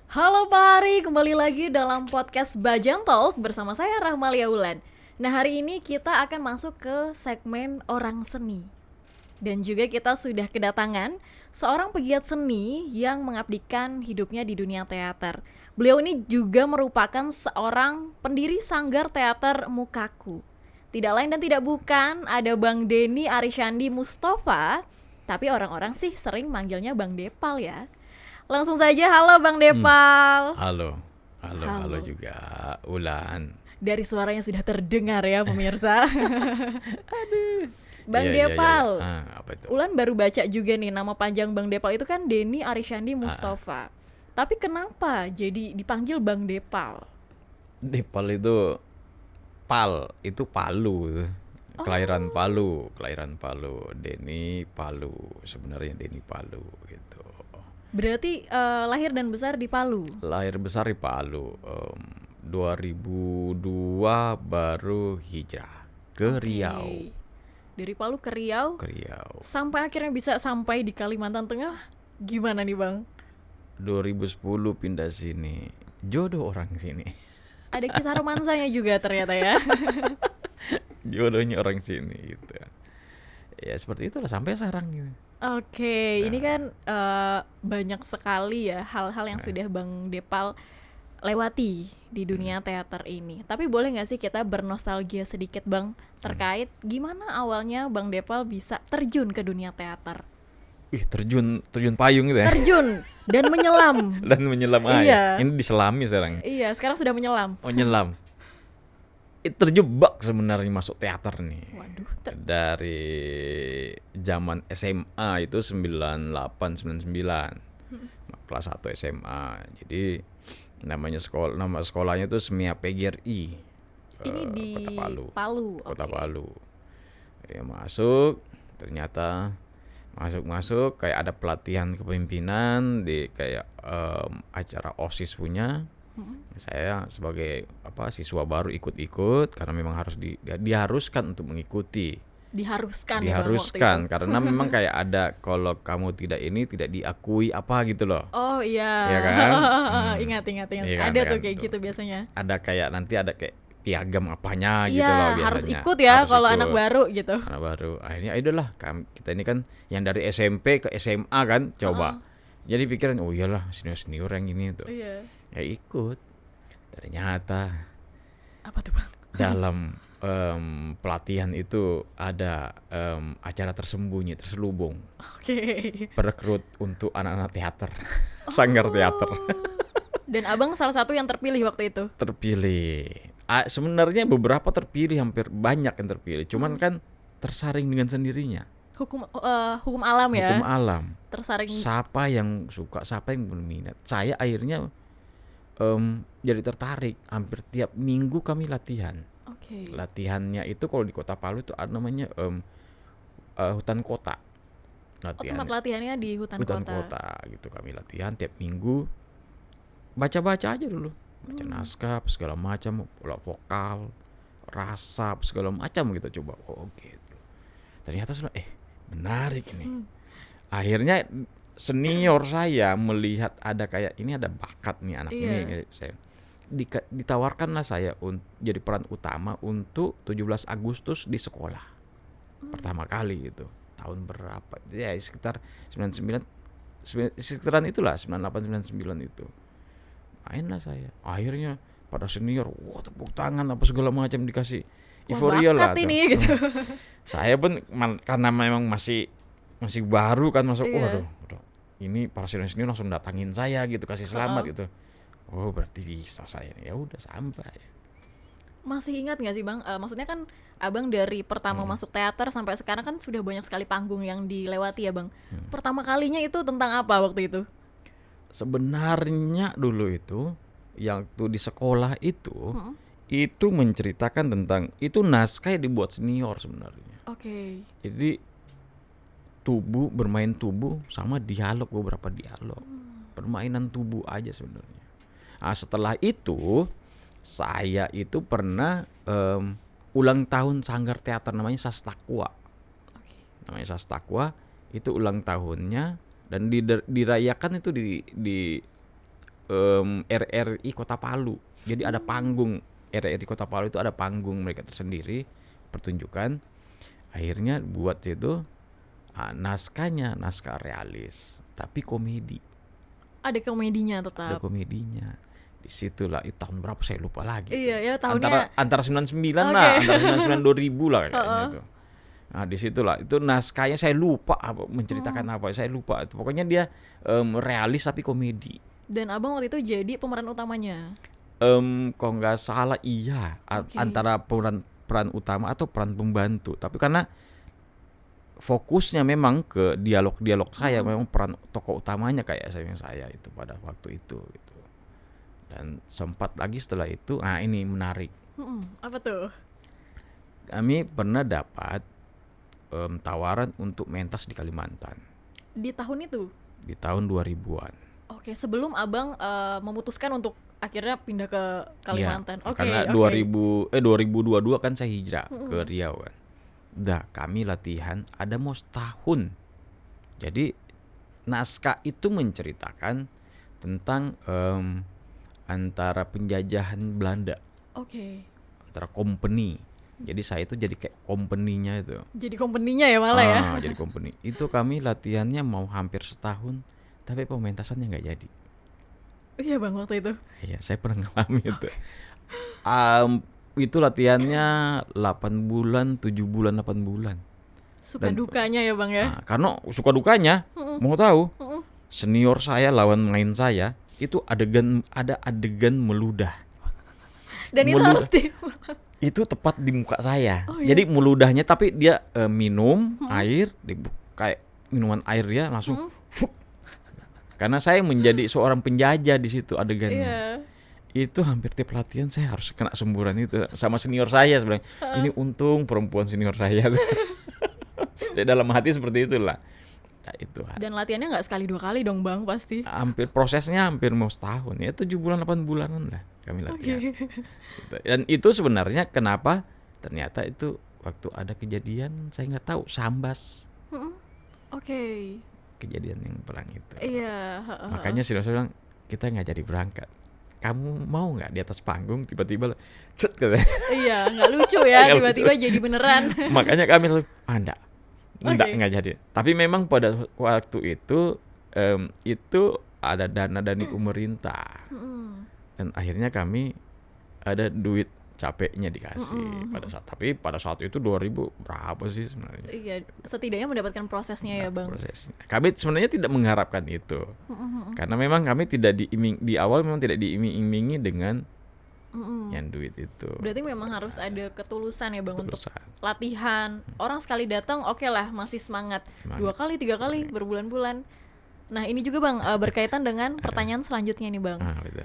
Halo Pak Hari, kembali lagi dalam podcast Bajang Talk bersama saya Rahmalia Wulan. Nah, hari ini kita akan masuk ke segmen orang seni. Dan juga kita sudah kedatangan seorang pegiat seni yang mengabdikan hidupnya di dunia teater. Beliau ini juga merupakan seorang pendiri Sanggar Teater Mukaku. Tidak lain dan tidak bukan, ada Bang Denny Aryshandi Mustafa, tapi orang-orang sih sering manggilnya Bang Depal ya. Langsung saja, halo Bang Hmm, Depal. halo, halo Halo. juga, Ulan. Dari suaranya sudah terdengar ya pemirsa. Bang Iya. Depal, Apa itu? Ulan baru baca juga nih nama panjang Bang Depal itu kan Denny Aryshandi Ah, Mustafa. Tapi kenapa jadi dipanggil Bang Depal? Depal itu itu Palu, Oh, kelahiran Palu. Denny Palu, sebenarnya Denny Palu gitu. berarti lahir dan besar di Palu. Lahir besar di Palu. 2002 baru hijrah ke Riau, Oke. Dari Palu ke Riau ke Riau. sampai akhirnya bisa sampai di Kalimantan Tengah. Gimana nih, Bang? 2010 pindah sini. Jodoh orang sini. Ada kisah romansanya juga ternyata ya. Jodohnya orang sini gitu. Ya seperti itulah sampai sekarang gitu. Oke, ini Nah, kan banyak sekali ya hal-hal yang nah, sudah Bang Depal lewati di hmm, dunia teater ini. Tapi boleh nggak sih kita bernostalgia sedikit Bang hmm. terkait gimana awalnya Bang Depal bisa terjun ke dunia teater? Ih, terjun terjun payung gitu ya. Terjun dan menyelam. Dan menyelam air. Iya, Ini diselami sekarang. iya sekarang sudah menyelam. Oh, nyelam. Terjebak sebenarnya masuk teater nih. Waduh, Dari zaman SMA itu 98 99. Kelas 1 SMA. Jadi nama sekolahnya itu Semia PGRI. ini di Kota Palu. Palu, Kota oke. Palu. Ya masuk, ternyata masuk kayak ada pelatihan kepemimpinan di kayak acara OSIS punya. Saya sebagai siswa baru ikut-ikut karena memang diharuskan untuk mengikuti. Diharuskan ya Bang waktu itu. Diharuskan karena memang kayak ada kalau kamu tidak ini tidak diakui apa gitu loh. Oh iya, Ya kan? ingat. Iya kan, Ada ya tuh kan kayak tuh. gitu biasanya. Ada kayak nanti ada kayak piagam apanya gitu loh Iya, harus biasanya. ikut ya Harus kalau anak ikut. baru gitu. Anak baru. Akhirnya ayolah kita ini kan yang dari SMP ke SMA kan Heeh. coba. Jadi pikiran oh iyalah senior-senior yang ini tuh. Iya. Ya ikut. Ternyata Apa tuh, Bang? dalam pelatihan itu ada acara tersembunyi, terselubung, Oke. perekrut untuk anak-anak teater, sanggar teater. Oh. Dan Abang salah satu yang terpilih waktu itu. Terpilih. Sebenarnya beberapa terpilih, hampir banyak yang terpilih. Cuman Hmm. kan tersaring dengan sendirinya. Hukum alam Hukum ya. alam. Tersaring. Siapa yang suka, siapa yang berminat. Saya akhirnya jadi tertarik. Hampir tiap minggu kami latihan. Oke. Latihannya itu kalau di Kota Palu itu ada namanya hutan kota. Oh, tempat Latihannya latihannya di hutan hutan kota. kota gitu, kami latihan tiap minggu. Baca-baca aja dulu. Baca Hmm. naskah segala macam, pola vokal, rasa segala macam gitu coba. Oh, gitu. Ternyata sudah menarik nih. Hmm. Akhirnya senior saya melihat ada kayak ini ada bakat nih anak ini Iya. kayak saya. Ditawarkanlah saya jadi peran utama untuk 17 Agustus di sekolah. Hmm. Pertama kali gitu. Tahun berapa? Ya sekitar 99 sekitaran itulah 98 99 itu. Mainlah saya. Akhirnya pada senior, wah tepuk tangan apa segala macam dikasih Wah, euforia bakat lah tuh. ini gitu. Saya pun karena memang masih masih baru kan masuk, Iya. waduh, ini para senior-senior langsung datangin saya gitu, kasih selamat Heeh. gitu. Oh berarti bisa saya nih. Ya udah sampai. Masih ingat nggak sih Bang? Maksudnya kan Abang dari pertama Hmm, masuk teater sampai sekarang kan sudah banyak sekali panggung yang dilewati ya Bang. hmm. Pertama kalinya itu tentang apa waktu itu? Sebenarnya dulu itu yang tuh di sekolah Hmm. itu menceritakan tentang itu naskah yang dibuat senior sebenarnya. Oke. Jadi bermain tubuh sama dialog, beberapa dialog, permainan tubuh aja sebenarnya. Nah, setelah itu saya itu pernah ulang tahun sanggar teater namanya Sastakwa. Oke. Namanya Sastakwa itu ulang tahunnya dan dirayakan itu di RRI Kota Palu. Jadi ada panggung RRI Kota Palu itu ada panggung mereka tersendiri pertunjukan. Akhirnya buat itu naskahnya naskah realis tapi komedi. Ada komedinya Ada tetap. komedinya. Disitulah itu tahun berapa saya lupa lagi. Iya ya, tahunnya Antara 99 Oke. lah, antara 99 2000 lah kayaknya itu. Nah disitulah itu naskahnya saya lupa menceritakan apa, saya lupa. Itu pokoknya dia realis tapi komedi. dan abang waktu itu jadi pemeran utamanya. Kalau nggak salah iya Oke. antara peran utama atau peran pembantu. Tapi karena fokusnya memang ke dialog saya, memang peran tokoh utamanya kayak saya itu pada waktu itu gitu. Dan sempat lagi setelah itu, ini menarik. Apa tuh? Kami pernah dapat tawaran untuk mentas di Kalimantan Di tahun itu? di tahun 2000-an. Oke, sebelum abang memutuskan untuk akhirnya pindah ke Kalimantan. Iya, Oke, karena oke. 2022 kan saya hijrah ke Riau kan. Kami latihan ada mau setahun. Jadi naskah itu menceritakan tentang antara penjajahan Belanda, Oke. antara company. Jadi saya itu jadi kayak company-nya itu. Jadi company-nya ya malah ya. Jadi company. Itu kami latihannya mau hampir setahun, tapi pementasannya nggak jadi. Iya bang, waktu itu. Iya, saya pernah ngalami itu. Itu latihannya 8 bulan, 7 bulan, 8 bulan. Suka dukanya ya bang ya. Karena suka dukanya, mau tahu, senior saya lawan main saya itu ada adegan meludah. Dan itu Melu- harus di Itu tepat di muka saya. Oh, iya? Jadi meludahnya tapi dia minum air, kayak minuman air dia langsung. Karena saya menjadi seorang penjajah di situ adegannya. Iya. Itu hampir tiap latihan saya harus kena semburan itu sama senior saya sebenarnya. Ini untung perempuan senior saya. Jadi dalam hati seperti itulah. Nah, itu Dan latihannya nggak sekali 2 kali dong bang pasti. hampir prosesnya hampir mau setahun ya, 7 bulan 8 bulanan lah kami latihan. Gitu. Dan itu sebenarnya kenapa ternyata itu waktu ada kejadian saya nggak tahu sambas Oke. kejadian yang perang itu. Iya. Makanya senior saya bilang kita nggak jadi berangkat. Kamu mau nggak di atas panggung tiba-tiba cut katanya. Iya, nggak lucu ya Nggak tiba-tiba lucu. jadi beneran. Makanya kami selalu enggak Oke. jadi. Tapi memang pada waktu itu ada dana dari pemerintah. Dan akhirnya kami ada duit capeknya dikasih pada saat itu 2000 berapa sih sebenarnya? Iya, setidaknya mendapatkan prosesnya ya bang. Prosesnya. Kami sebenarnya tidak mengharapkan itu. Karena memang kami tidak di awal memang tidak diiming-imingi dengan yang duit itu. Berarti memang harus ada ketulusan ya bang untuk Ketulusan. latihan. Orang sekali datang oke lah masih semangat. 2 kali 3 kali berbulan-bulan. Nah ini juga bang berkaitan dengan pertanyaan selanjutnya nih bang. Gitu.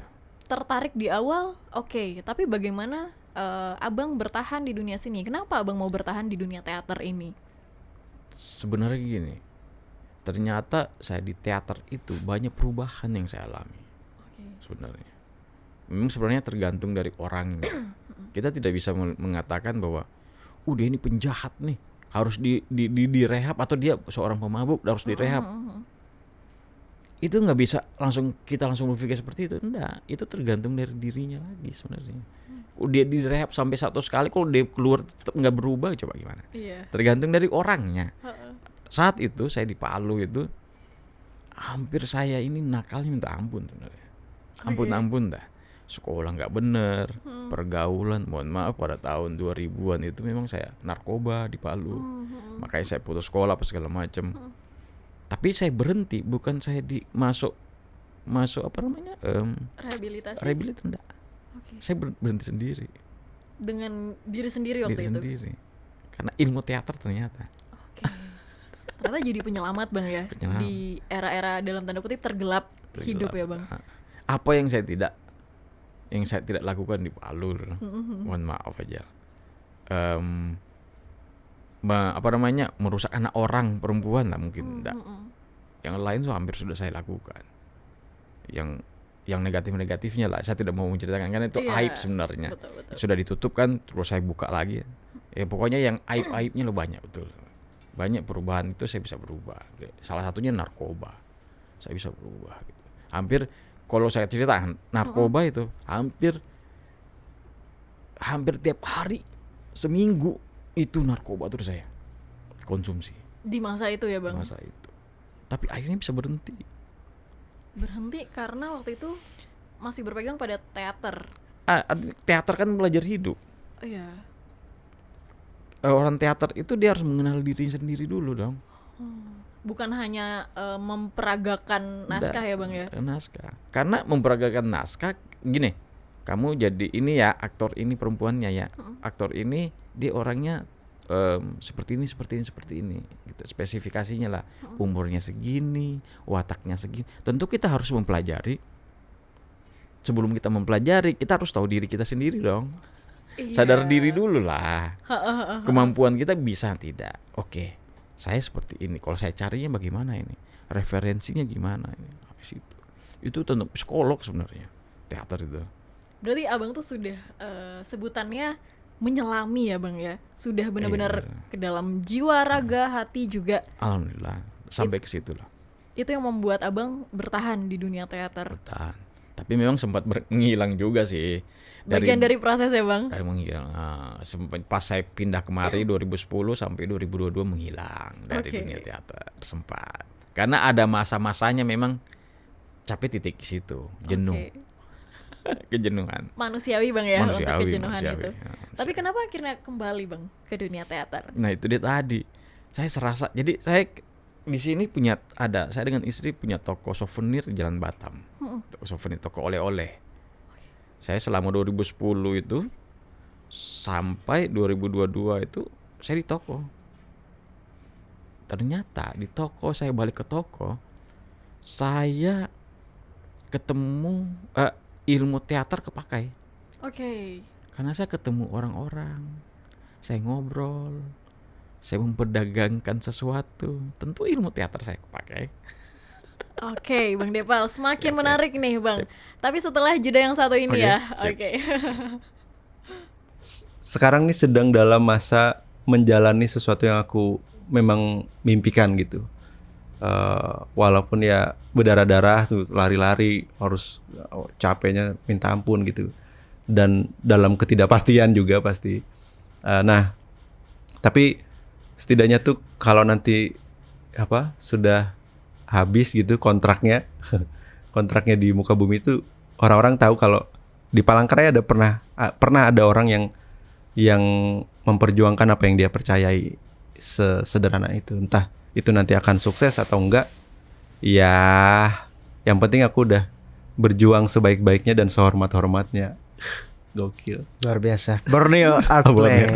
Tertarik di awal oke, tapi bagaimana abang bertahan di dunia sini? Kenapa abang mau bertahan di dunia teater ini? Sebenarnya gini, ternyata saya di teater itu banyak perubahan yang saya alami. Oke. Sebenarnya memang sebenarnya tergantung dari orangnya. Kita tidak bisa mengatakan bahwa dia ini penjahat nih harus direhab atau dia seorang pemabuk harus direhab. Itu nggak bisa kita langsung berpikir seperti itu. Enggak, itu tergantung dari dirinya lagi sebenarnya. Dia direhab sampai 100 kali, kalau dia keluar tetap nggak berubah, coba gimana? Iya. Tergantung dari orangnya. Saat itu saya di Palu itu hampir saya ini nakalnya minta ampun sebenarnya. Ampun dah. Sekolah nggak bener, pergaulan, mohon maaf pada tahun 2000-an itu memang saya narkoba di Palu. Makanya saya putus sekolah apa segala macam. Tapi saya berhenti, bukan saya masuk apa namanya? Rehabilitasi enggak. Oke. Saya berhenti sendiri. Dengan diri sendiri waktu itu. Sendiri. Karena ilmu teater ternyata. Oke. Ternyata jadi penyelamat bang ya. Penyelamat. Di era-era dalam tanda kutip tergelap hidup ya bang. Apa yang saya tidak lakukan di Palu, mohon maaf aja. Merusak anak orang perempuan lah mungkin enggak. Yang lain hampir sudah saya lakukan. Yang negatifnya lah saya tidak mau menceritakan karena itu aib sebenarnya. Betul. Sudah ditutup kan, terus saya buka lagi. Ya pokoknya yang aib-aibnya lo banyak betul. Banyak perubahan itu saya bisa berubah. Salah satunya narkoba. Saya bisa berubah gitu. Hampir kalau saya cerita narkoba itu hampir tiap hari, seminggu itu narkoba terus saya konsumsi Di masa itu ya bang? masa itu. Tapi akhirnya bisa berhenti. Berhenti karena waktu itu masih berpegang pada teater. Teater kan belajar hidup. Iya. Orang teater itu dia harus mengenal diri sendiri dulu dong. Bukan hanya memperagakan naskah ya bang ya? Naskah. Karena memperagakan naskah gini, kamu jadi ini ya, aktor ini perempuannya ya, aktor ini dia orangnya seperti ini gitu, spesifikasinya lah, umurnya segini, wataknya segini. Tentu kita harus mempelajari. Sebelum kita mempelajari, kita harus tahu diri kita sendiri dong. Iya. Sadar diri dulu lah. Kemampuan kita bisa tidak. Oke, saya seperti ini. Kalau saya carinya bagaimana ini? Referensinya gimana ini? Habis itu tentu psikolog sebenarnya teater itu. Berarti abang tuh sudah sebutannya menyelami ya bang ya? Sudah benar-benar ke dalam jiwa, raga, hati juga. Alhamdulillah sampai ke situ lah. Itu yang membuat abang bertahan di dunia teater. Bertahan. Tapi memang sempat menghilang juga sih. Bagian dari proses ya bang? Dari menghilang. Sempat pas saya pindah kemari 2010 sampai 2022 menghilang dari dunia teater sempat. Karena ada masa-masanya memang capek titik situ, jenuh. Kejenuhan. Manusiawi bang ya, untuk kejenuhan manusiawi, itu. ya, Tapi kenapa akhirnya kembali bang ke dunia teater? Nah itu dia tadi. Saya serasa. Jadi saya di sini saya dengan istri punya toko souvenir di Jalan Batam. Toko souvenir, toko oleh-oleh. Saya selama 2010 itu sampai 2022 itu saya di toko. Ternyata di toko, saya balik ke toko, saya ketemu ilmu teater kepakai. Oke. Karena saya ketemu orang-orang, saya ngobrol, saya memperdagangkan sesuatu. Tentu ilmu teater saya kepakai. Oke, Bang Depal, semakin menarik nih Bang. Tapi setelah jeda yang satu ini ya. Oke. Sekarang nih sedang dalam masa menjalani sesuatu yang aku memang mimpikan gitu. Walaupun ya berdarah-darah tuh, lari-lari, harus capeknya minta ampun gitu. Dan dalam ketidakpastian juga pasti. Nah, tapi setidaknya tuh kalau nanti sudah habis gitu kontraknya di muka bumi itu, orang-orang tahu kalau di Palangkaraya pernah ada orang yang memperjuangkan apa yang dia percayai, sesederhana itu. Entah itu nanti akan sukses atau enggak, ya yang penting aku udah berjuang sebaik-baiknya dan sehormat-hormatnya. Gokil. Luar biasa. Borneo Outplay.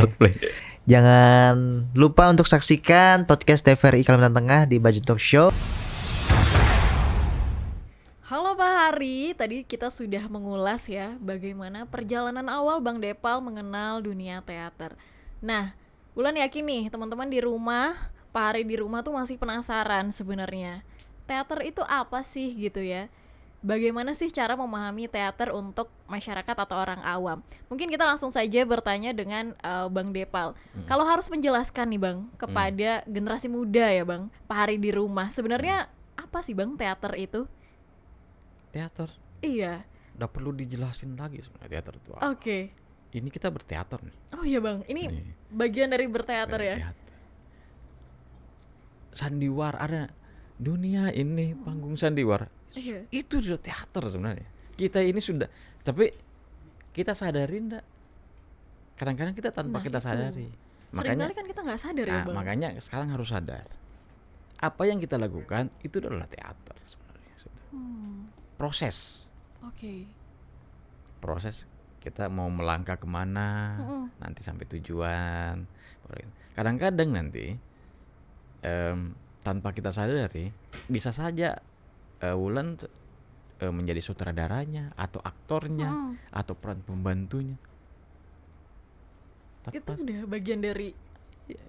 Jangan lupa untuk saksikan podcast TVRI Kalimantan Tengah di Budget Talk Show. Halo Pak Hari, tadi kita sudah mengulas ya bagaimana perjalanan awal Bang Depal mengenal dunia teater. Nah, Ulan yakin nih teman-teman di rumah, Pak Hari di rumah tuh masih penasaran sebenarnya. Teater itu apa sih gitu ya? Bagaimana sih cara memahami teater untuk masyarakat atau orang awam? Mungkin kita langsung saja bertanya dengan Bang Depal. Kalau harus menjelaskan nih Bang, kepada generasi muda ya Bang, Pak Hari di rumah, sebenarnya apa sih Bang teater itu? Teater. Iya. Udah perlu dijelasin lagi sebenarnya teater itu apa. Oke. Ini kita berteater nih. Oh iya Bang, ini bagian dari berteater ya? Teater. Sandiwara, ada dunia ini panggung sandiwara. Iya. Itu sudah teater sebenarnya. Kita ini sudah, tapi kita sadarin enggak? Kadang-kadang kita tanpa kita sadari. Makanya kan kita nggak sadar ya Bang. Makanya sekarang harus sadar. Apa yang kita lakukan itu adalah teater sebenarnya. Proses. Oke. Proses kita mau melangkah kemana, nanti sampai tujuan. Kadang-kadang nanti tanpa kita sadari bisa saja Wulan menjadi sutradaranya atau aktornya atau peran pembantunya. Itu udah bagian dari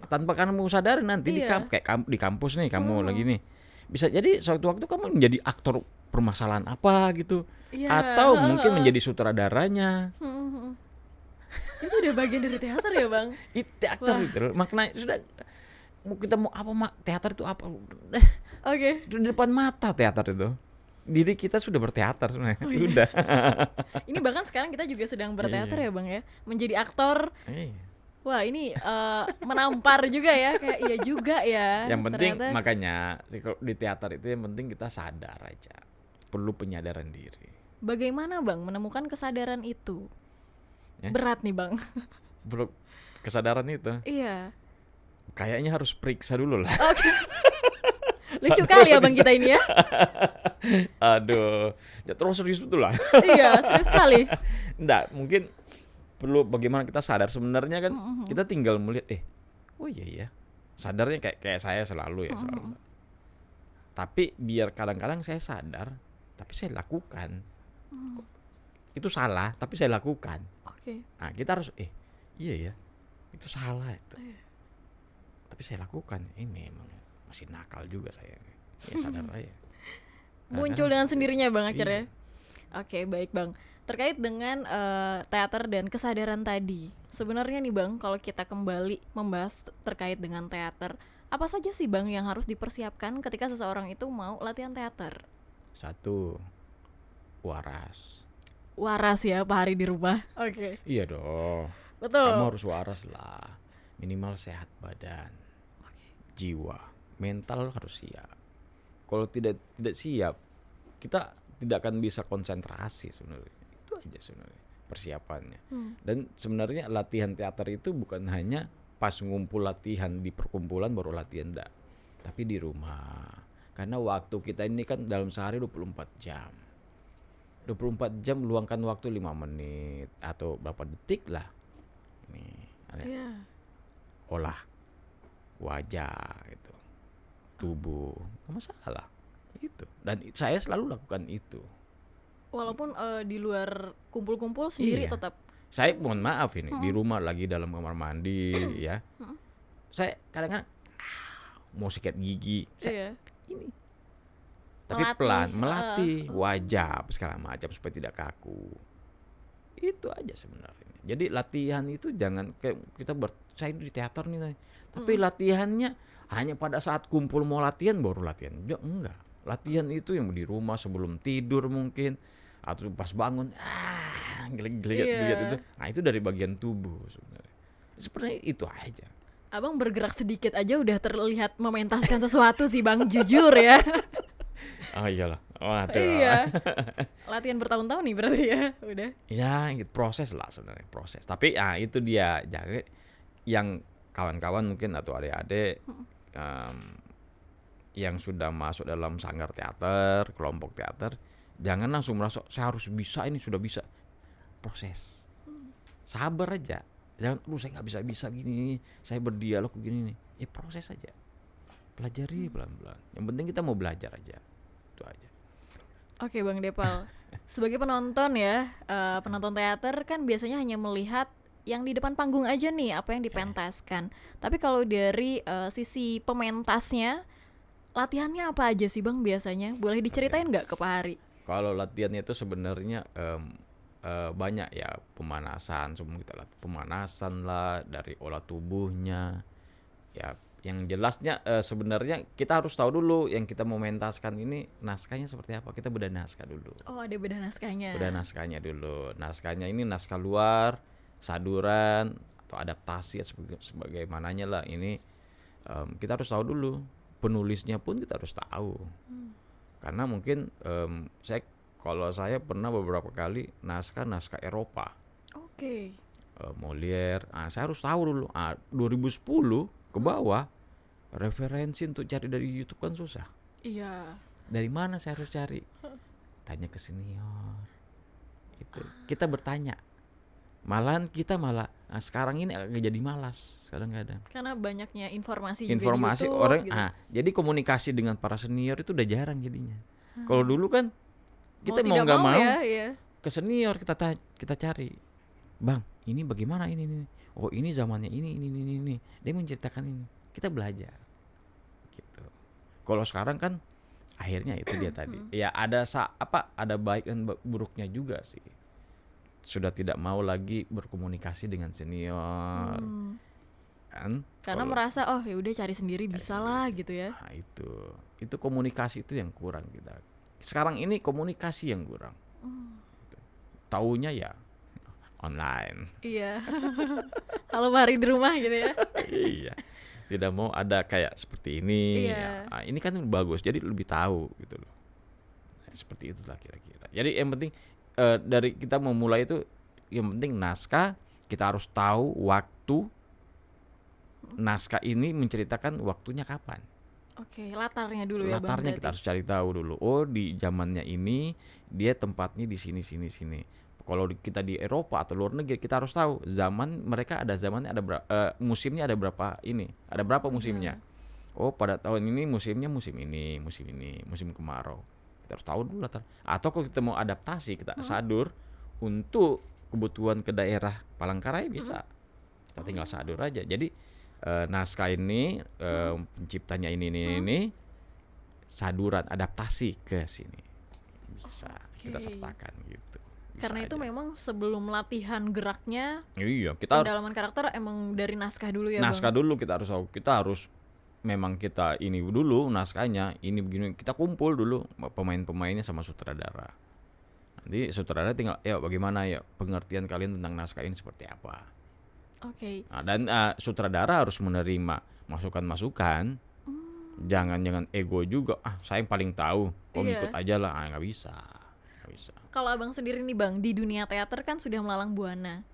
tanpa kamu sadari nanti kayak di kampus nih kamu lagi nih, bisa jadi suatu waktu kamu menjadi aktor permasalahan apa gitu, atau mungkin menjadi sutradaranya. Itu udah bagian dari teater ya Bang? Itu teater itu maknanya sudah. Kita mau apa teater itu apa? Oke. Di depan mata teater itu. diri kita sudah berteater sebenarnya. Oh, iya. Udah. Ini bahkan sekarang kita juga sedang berteater Iya. ya Bang ya, menjadi aktor. Iya. Wah ini menampar juga ya, kayak iya juga ya. Yang penting ternyata. makanya kalau di teater itu yang penting kita sadar aja. Perlu penyadaran diri. Bagaimana Bang menemukan kesadaran itu? Ya? Berat nih Bang. Perlu kesadaran itu. Iya. Kayaknya harus periksa dulu lah. Oke. Lucu kali ya Bang kita ini ya. Aduh, ya terus serius betul lah. Iya, serius sekali. Enggak, mungkin perlu bagaimana kita sadar sebenarnya kan kita tinggal melihat oh iya ya. Sadarnya kayak saya selalu ya selalu. Tapi biar kadang-kadang saya sadar tapi saya lakukan. Itu salah tapi saya lakukan. Oke. Nah, kita harus iya ya. Itu salah itu. Tapi saya lakukan. Memang masih nakal juga saya. Ya sadar aja. Muncul dengan sendirinya Bang akhirnya. Iya. Oke, baik Bang. Terkait dengan teater dan kesadaran tadi. Sebenarnya nih Bang, kalau kita kembali membahas terkait dengan teater, apa saja sih Bang yang harus dipersiapkan ketika seseorang itu mau latihan teater? 1, waras. Waras ya Pak Hari di rumah. Oke. Iya dong. Betul. Kamu harus waras lah. Minimal sehat badan, jiwa, mental harus siap. Kalau tidak siap, kita tidak akan bisa konsentrasi sebenarnya. Itu aja sebenarnya persiapannya. Dan sebenarnya latihan teater itu bukan hanya pas ngumpul latihan di perkumpulan baru latihan, enggak. Tapi di rumah. Karena waktu kita ini kan dalam sehari 24 jam. 24 jam luangkan waktu 5 menit atau berapa detik lah. Nih, Iya. olah wajah gitu. Tubuh, nggak masalah. Itu. Dan saya selalu lakukan itu. Walaupun di luar kumpul-kumpul sendiri Iya. tetap. Saya mohon maaf ini di rumah lagi dalam kamar mandi ya. Saya kadang-kadang mau sikat gigi. Iya. Ini. Tapi Melatih, pelan melatih wajah segala macam supaya tidak kaku. Itu aja sebenarnya. Jadi latihan itu jangan kayak kita saya di teater nih. Tapi latihannya hanya pada saat kumpul mau latihan baru latihan. Ya, enggak. Latihan itu yang di rumah sebelum tidur mungkin atau pas bangun geliat itu. Nah, itu dari bagian tubuh sebenarnya. Sebenarnya itu aja. Abang bergerak sedikit aja udah terlihat mementaskan sesuatu sih Bang, jujur ya. Oh iyalah. Waduh. Iya. Latihan bertahun-tahun nih berarti ya, udah. Ya, gitu, proses lah sebenarnya, proses. Tapi itu dia jangan yang kawan-kawan mungkin atau adik-adik yang sudah masuk dalam sanggar teater, kelompok teater, jangan langsung merasa saya harus bisa ini sudah bisa. Proses. Sabar aja. Jangan saya nggak bisa gini, saya berdialog begini nih. Proses aja. Pelajari pelan-pelan. Yang penting kita mau belajar aja. Itu aja. Oke Bang Depal, sebagai penonton ya, penonton teater kan biasanya hanya melihat yang di depan panggung aja nih, apa yang dipentaskan. Tapi kalau dari sisi pementasnya, latihannya apa aja sih Bang biasanya? Boleh diceritain nggak ke Pak Hari? Kalau latihannya itu sebenarnya banyak ya, pemanasan, semua kita pemanasan lah dari olah tubuhnya. Ya, yang jelasnya sebenarnya kita harus tahu dulu yang kita mau mentaskan ini naskahnya seperti apa. Kita bedah naskah dulu. Oh, ada bedah naskahnya. Bedah naskahnya dulu. Naskahnya ini naskah luar, saduran atau adaptasi sebagaimananya lah. Ini kita harus tahu dulu. Penulisnya pun kita harus tahu. Karena mungkin kalau saya pernah beberapa kali naskah Eropa. Oke. Molière. Saya harus tahu dulu. 2010 ke bawah referensi untuk cari dari YouTube kan susah. Iya. Dari mana saya harus cari? Tanya ke senior. Itu kita bertanya. Malahan kita sekarang ini agak jadi malas kadang-kadang. Karena banyaknya informasi juga Informasi di YouTube, orang gitu. jadi komunikasi dengan para senior itu udah jarang jadinya. Kalau dulu kan kita mau tidak nggak mau ya, iya. ke senior kita cari. Bang, ini bagaimana ini? Oh, ini zamannya ini. Dia menceritakan ini. Kita belajar. Gitu. Kalau sekarang kan akhirnya itu dia tadi. Ya ada ada baik dan buruknya juga sih. Sudah tidak mau lagi berkomunikasi dengan senior. Kan? Karena merasa ya udah cari sendiri bisa lah gitu ya. Nah, itu komunikasi itu yang kurang kita. sekarang ini komunikasi yang kurang. Taunya ya online. Iya. Kalau hari di rumah gitu ya. Iya. Tidak mau ada kayak seperti ini. Iya. Ya. Ini kan bagus, jadi lebih tahu gitu loh. Nah, seperti itulah kira-kira. Jadi yang penting dari kita memulai itu, yang penting naskah kita harus tahu waktu naskah ini menceritakan waktunya kapan. Oke, latarnya dulu ya Bang. Latarnya kita harus cari tahu dulu. Oh, di zamannya ini dia tempatnya di sini. Kalau kita di Eropa atau luar negeri, kita harus tahu zaman mereka ada zamannya, ada musimnya ada berapa ini, ada berapa musimnya. Oh, pada tahun ini musimnya musim ini, musim kemarau. Kita harus tahu dulu latar. Atau kalau kita mau adaptasi, kita sadur untuk kebutuhan ke daerah Palangkaraya bisa. Kita tinggal sadur aja. Jadi naskah ini penciptanya ini saduran adaptasi ke sini bisa kita sertakan gitu. Bisa Karena itu aja. memang sebelum latihan geraknya, Iya, kita pendalaman karakter emang dari naskah dulu ya naskah Bang. dulu kita harus memang kita ini dulu naskahnya ini begini, kita kumpul dulu pemain-pemainnya sama sutradara. Nanti sutradara tinggal ya bagaimana ya pengertian kalian tentang naskah ini seperti apa. Oke. Nah, dan sutradara harus menerima masukan-masukan. Jangan ego juga. Saya yang paling tahu. Kok Iya. ngikut aja lah. Nggak bisa. Kalau Abang sendiri nih Bang, di dunia teater kan sudah melalang buana.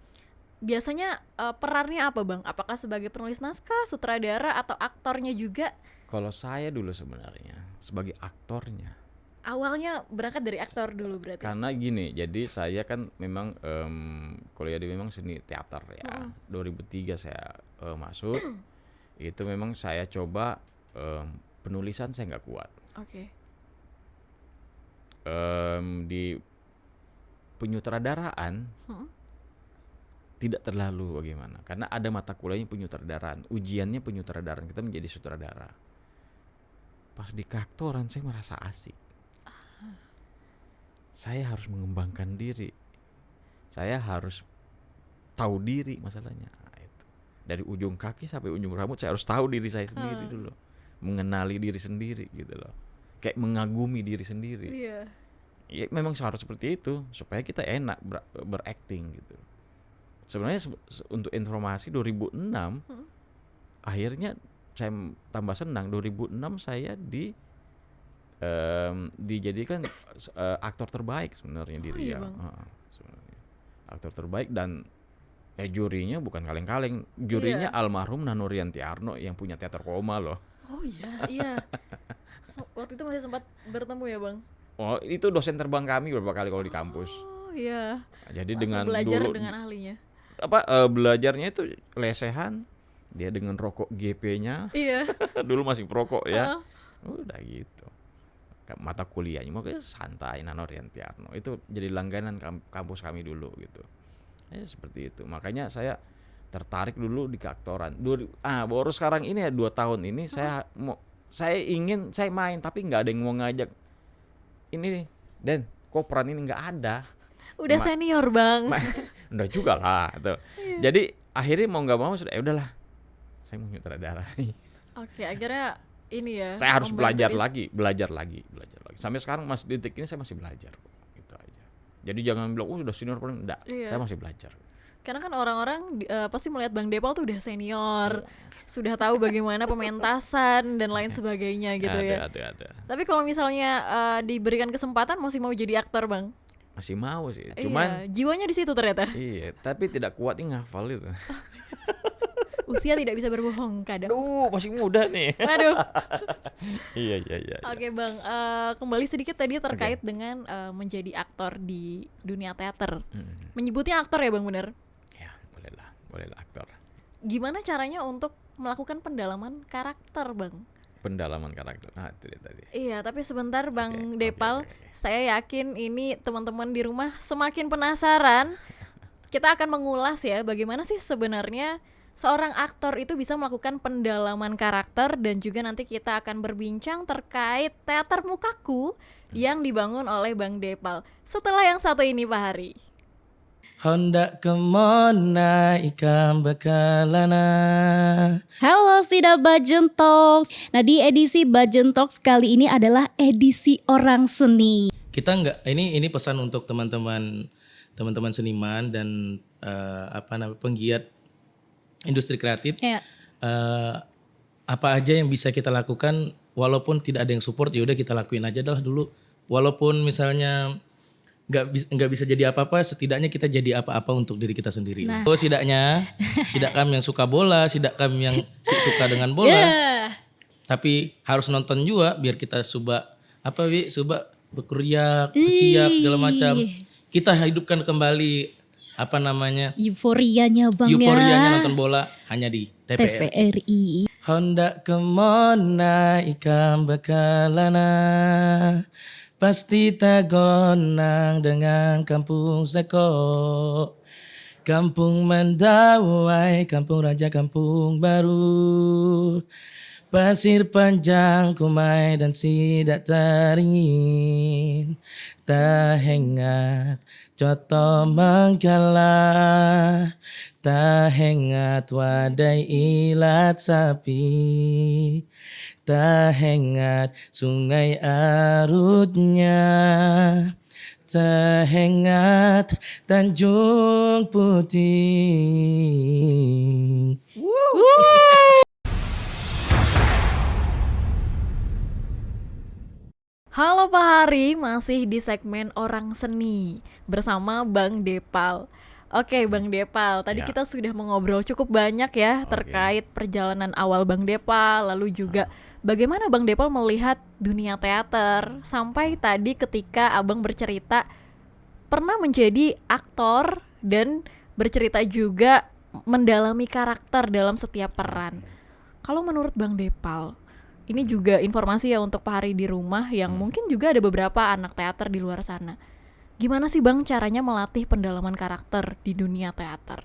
Biasanya perannya apa Bang? Apakah sebagai penulis naskah, sutradara, atau aktornya juga? Kalau saya dulu sebenarnya sebagai aktornya. Awalnya berangkat dari aktor dulu berarti. Karena gini, jadi saya kan memang kuliah di memang seni teater ya. 2003 saya masuk. Itu memang saya coba penulisan saya nggak kuat. Oke. Di penyutradaraan tidak terlalu bagaimana. Karena ada mata kuliahnya penyutradaraan. Ujiannya penyutradaraan. Kita menjadi sutradara. Pas di keaktoran saya merasa asik. Saya harus mengembangkan diri. Saya harus tahu diri masalahnya. Nah, itu. Dari ujung kaki sampai ujung rambut saya harus tahu diri saya sendiri dulu. Mengenali diri sendiri gitu loh. Kayak mengagumi diri sendiri. Iya. Ya memang harus seperti itu supaya kita enak berakting gitu. Sebenarnya untuk informasi 2006 akhirnya saya tambah senang 2006 saya dijadikan aktor terbaik sebenarnya di iya, Riau. Bang. Sebenarnya aktor terbaik dan jurinya bukan kaleng-kaleng, jurinya Iya. almarhum Nano Riantiarno yang punya teater koma loh. Oh iya. Waktu itu masih sempat bertemu ya Bang? Oh itu dosen terbang kami beberapa kali kalau di kampus. Oh iya. Jadi Langsung dengan belajar dulu dengan ahlinya. belajarnya itu lesehan, dia dengan rokok GP-nya. Iya. Dulu masih perokok ya. Udah gitu. Mata kuliahnya makanya santai Nano Riantiarno. Itu jadi langganan kampus kami dulu gitu. Seperti itu. Makanya saya tertarik dulu di keaktoran. Baru sekarang ini ya 2 tahun ini saya main tapi nggak ada yang mau ngajak. Ini Dan kok peran ini nggak ada. Udah senior Bang. Udah juga lah tuh. Jadi akhirnya mau nggak mau sudah udahlah. Saya mau nyutradarai. Oke, akhirnya ini ya. Saya harus membantu belajar lagi. Sampai sekarang detik ini saya masih belajar gitu aja. Jadi jangan bilang sudah senior paling enggak. Iya. Saya masih belajar. Karena kan orang-orang pasti melihat Bang Depal tuh udah senior, sudah tahu bagaimana pementasan dan lain sebagainya gitu ya. Ada. Tapi kalau misalnya diberikan kesempatan masih mau jadi aktor Bang? Masih mau sih. Iya, Cuman jiwanya di situ ternyata. iya, tapi tidak kuat ngafal itu. Usia tidak bisa berbohong kadang. Masih muda nih. Waduh. Iya. Oke Bang, kembali sedikit tadi terkait dengan menjadi aktor di dunia teater. Menyebutnya aktor ya Bang, bener? Ya, bolehlah aktor. Gimana caranya untuk melakukan pendalaman karakter Bang? Pendalaman karakter. Nah, itu dia tadi. Iya, tapi sebentar Bang Oke. Depal, saya yakin ini teman-teman di rumah semakin penasaran. Kita akan mengulas ya bagaimana sih sebenarnya seorang aktor itu bisa melakukan pendalaman karakter, dan juga nanti kita akan berbincang terkait teater Mukaku yang dibangun oleh Bang Depal. Setelah yang satu ini Pak Hari. Honda kemana ikan bakalana. Halo Sida Bajen Talks. Nah di edisi Bajen Talks kali ini adalah edisi orang seni. Kita ini pesan untuk teman-teman seniman dan penggiat industri kreatif. Ya. Apa aja yang bisa kita lakukan walaupun tidak ada yang support, ya udah kita lakuin aja dah dulu. Walaupun misalnya nggak bisa jadi apa-apa, setidaknya kita jadi apa-apa untuk diri kita sendiri. Oh, sidaknya yang suka bola, kami yang suka dengan bola. Tapi harus nonton juga biar kita suba berkeriak, berciak segala macam. Kita hidupkan kembali Euforianya Bang euforianya nonton bola hanya di TVRI. TVRI. Honda kemana ikan bakalana, pasti tagonang dengan kampung Seko. Kampung Mandawai, kampung raja, kampung baru. Pasir panjang, kumai dan sidak taringin. Tak hengat, coto mangkala. Tak hengat, wadai ilat sapi. Tak hengat, sungai arutnya. Tak hengat, Tanjung Putih. Halo Pak Hari, masih di segmen Orang Seni bersama Bang Depal. Oke Bang Depal, tadi Ya. kita sudah mengobrol cukup banyak ya terkait perjalanan awal Bang Depal, lalu juga bagaimana Bang Depal melihat dunia teater, sampai tadi ketika Abang bercerita pernah menjadi aktor dan bercerita juga mendalami karakter dalam setiap peran. Kalau menurut Bang Depal, ini juga informasi ya untuk Pak Hari di rumah yang mungkin juga ada beberapa anak teater di luar sana. Gimana sih Bang caranya melatih pendalaman karakter di dunia teater?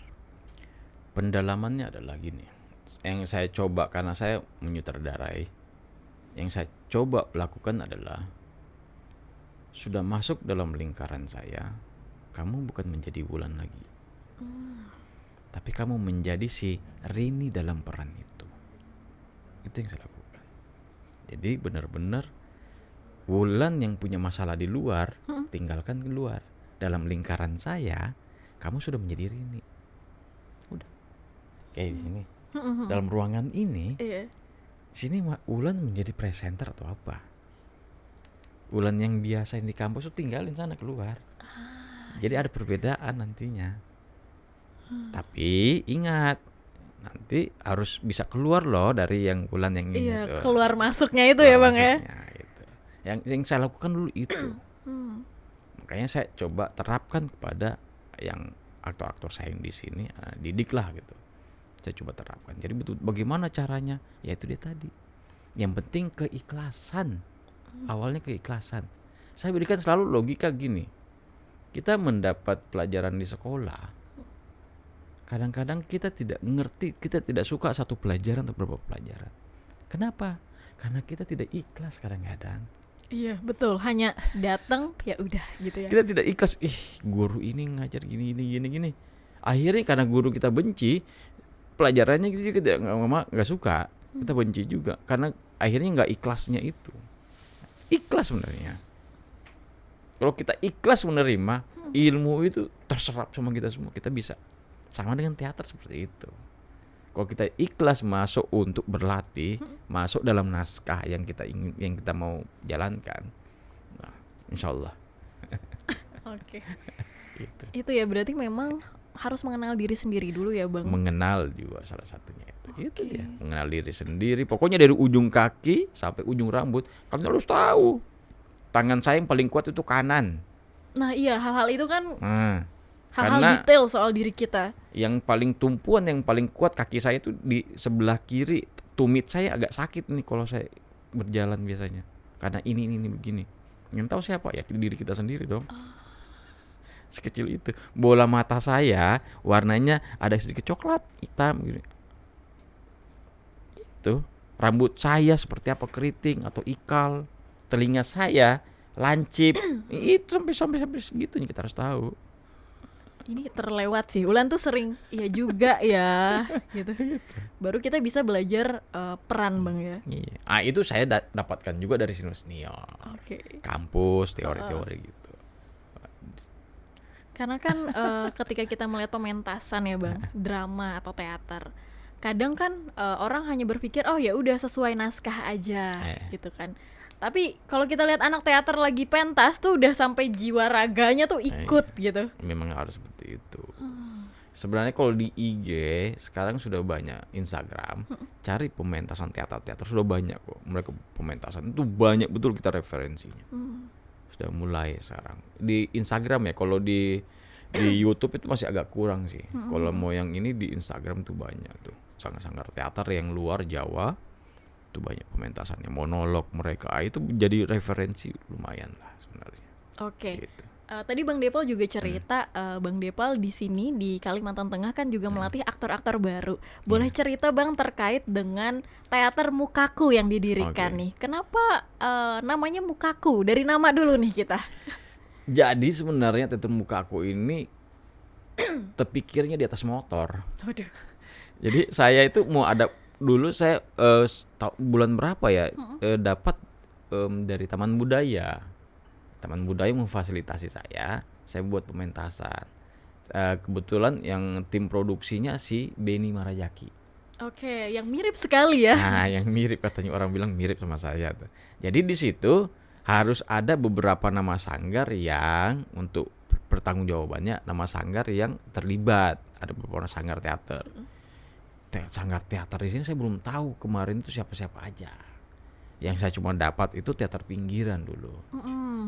Pendalamannya adalah gini. Yang saya coba, karena saya menyutradarai, yang saya coba lakukan adalah sudah masuk dalam lingkaran saya, kamu bukan menjadi Wulan lagi. Tapi kamu menjadi si Rini dalam peran itu. Itu yang saya lakukan. Jadi benar-benar Wulan yang punya masalah di luar, tinggalkan di luar. Dalam lingkaran saya, kamu sudah menjadi Rini. Udah. Kayak di sini. Dalam ruangan ini, Iya. sini Wulan menjadi presenter atau apa? Wulan yang biasa di kampus tuh tinggalin sana keluar. Jadi ada perbedaan nantinya. Tapi ingat, nanti harus bisa keluar loh dari yang Wulan yang ini Iya, tuh. keluar masuknya itu ya Bang ya. Masuknya, gitu. Yang saya lakukan dulu itu. Makanya saya coba terapkan kepada yang aktor-aktor saya yang di sini, didiklah gitu. Saya coba terapkan. Jadi betul bagaimana caranya? Ya itu dia tadi. Yang penting keikhlasan. Awalnya keikhlasan. Saya berikan selalu logika gini. Kita mendapat pelajaran di sekolah. Kadang-kadang kita tidak ngerti, kita tidak suka satu pelajaran atau beberapa pelajaran. Kenapa? Karena kita tidak ikhlas kadang-kadang. Iya, betul. Hanya datang ya udah gitu ya. Kita tidak ikhlas. Guru ini ngajar gini. Akhirnya karena guru kita benci, pelajarannya kita juga nggak suka. Kita benci juga karena akhirnya nggak ikhlasnya itu. Ikhlas sebenarnya. Kalau kita ikhlas menerima ilmu itu terserap sama kita semua, kita bisa. Sama dengan teater seperti itu. Kalau kita ikhlas masuk untuk berlatih, masuk dalam naskah yang kita ingin, yang kita mau jalankan, nah, insya Allah. Oke. Itu. Itu ya berarti memang harus mengenal diri sendiri dulu ya Bang. Mengenal juga salah satunya itu. Itu dia, mengenal diri sendiri. Pokoknya dari ujung kaki sampai ujung rambut, kalian harus tahu. Tangan saya yang paling kuat itu kanan. Nah iya, hal-hal itu kan Nah, hal-hal karena detail soal diri kita. yang paling tumpuan, yang paling kuat kaki saya itu di sebelah kiri. Tumit saya agak sakit nih kalau saya berjalan biasanya. Karena ini begini. Yang tahu siapa? Ya diri kita sendiri dong. Sekecil itu. Bola mata saya warnanya ada sedikit coklat, hitam gitu. Itu. Rambut saya seperti apa, keriting atau ikal. Telinga saya lancip. Itu sampai segitunya kita harus tahu. Ini terlewat sih. Ulan tuh sering iya juga ya gitu. Baru kita bisa belajar peran Bang ya. Iya. Itu saya dapatkan juga dari senior. Oke. Kampus, teori-teori gitu. Karena kan ketika kita melihat pementasan ya Bang, drama atau teater, kadang kan orang hanya berpikir oh ya udah sesuai naskah aja gitu kan. Tapi kalau kita lihat anak teater lagi pentas tuh udah sampai jiwa raganya tuh ikut gitu. Memang harus seperti itu. Sebenarnya kalau di IG sekarang sudah banyak Instagram, cari pementasan teater sudah banyak kok. Mereka pementasan itu banyak betul kita referensinya. Sudah mulai sekarang di Instagram ya. Kalau di YouTube itu masih agak kurang sih. Kalau mau yang ini di Instagram tuh banyak tuh. Sanggar-sanggar teater yang luar Jawa itu banyak pementasannya, monolog mereka itu jadi referensi lumayan lah sebenarnya. Oke. Gitu. Tadi Bang Depal juga cerita Bang Depal di sini di Kalimantan Tengah kan juga melatih aktor-aktor baru. Boleh cerita Bang terkait dengan teater Mukaku yang didirikan nih. Kenapa namanya Mukaku? Dari nama dulu nih kita. Jadi sebenarnya teater Mukaku ini terpikirnya di atas motor. Waduh. Jadi saya itu mau ada dulu saya bulan berapa ya dapat dari Taman Budaya. Taman Budaya memfasilitasi saya buat pementasan. Kebetulan yang tim produksinya si Beni Marajaki. Oke, yang mirip sekali ya. Nah, yang mirip katanya orang bilang mirip sama saya tuh. Jadi di situ harus ada beberapa nama sanggar yang untuk pertanggungjawabannya nama sanggar yang terlibat. Ada beberapa sanggar teater. Sanggar teater di sini saya belum tahu kemarin itu siapa-siapa aja. Yang saya cuma dapat itu teater pinggiran dulu.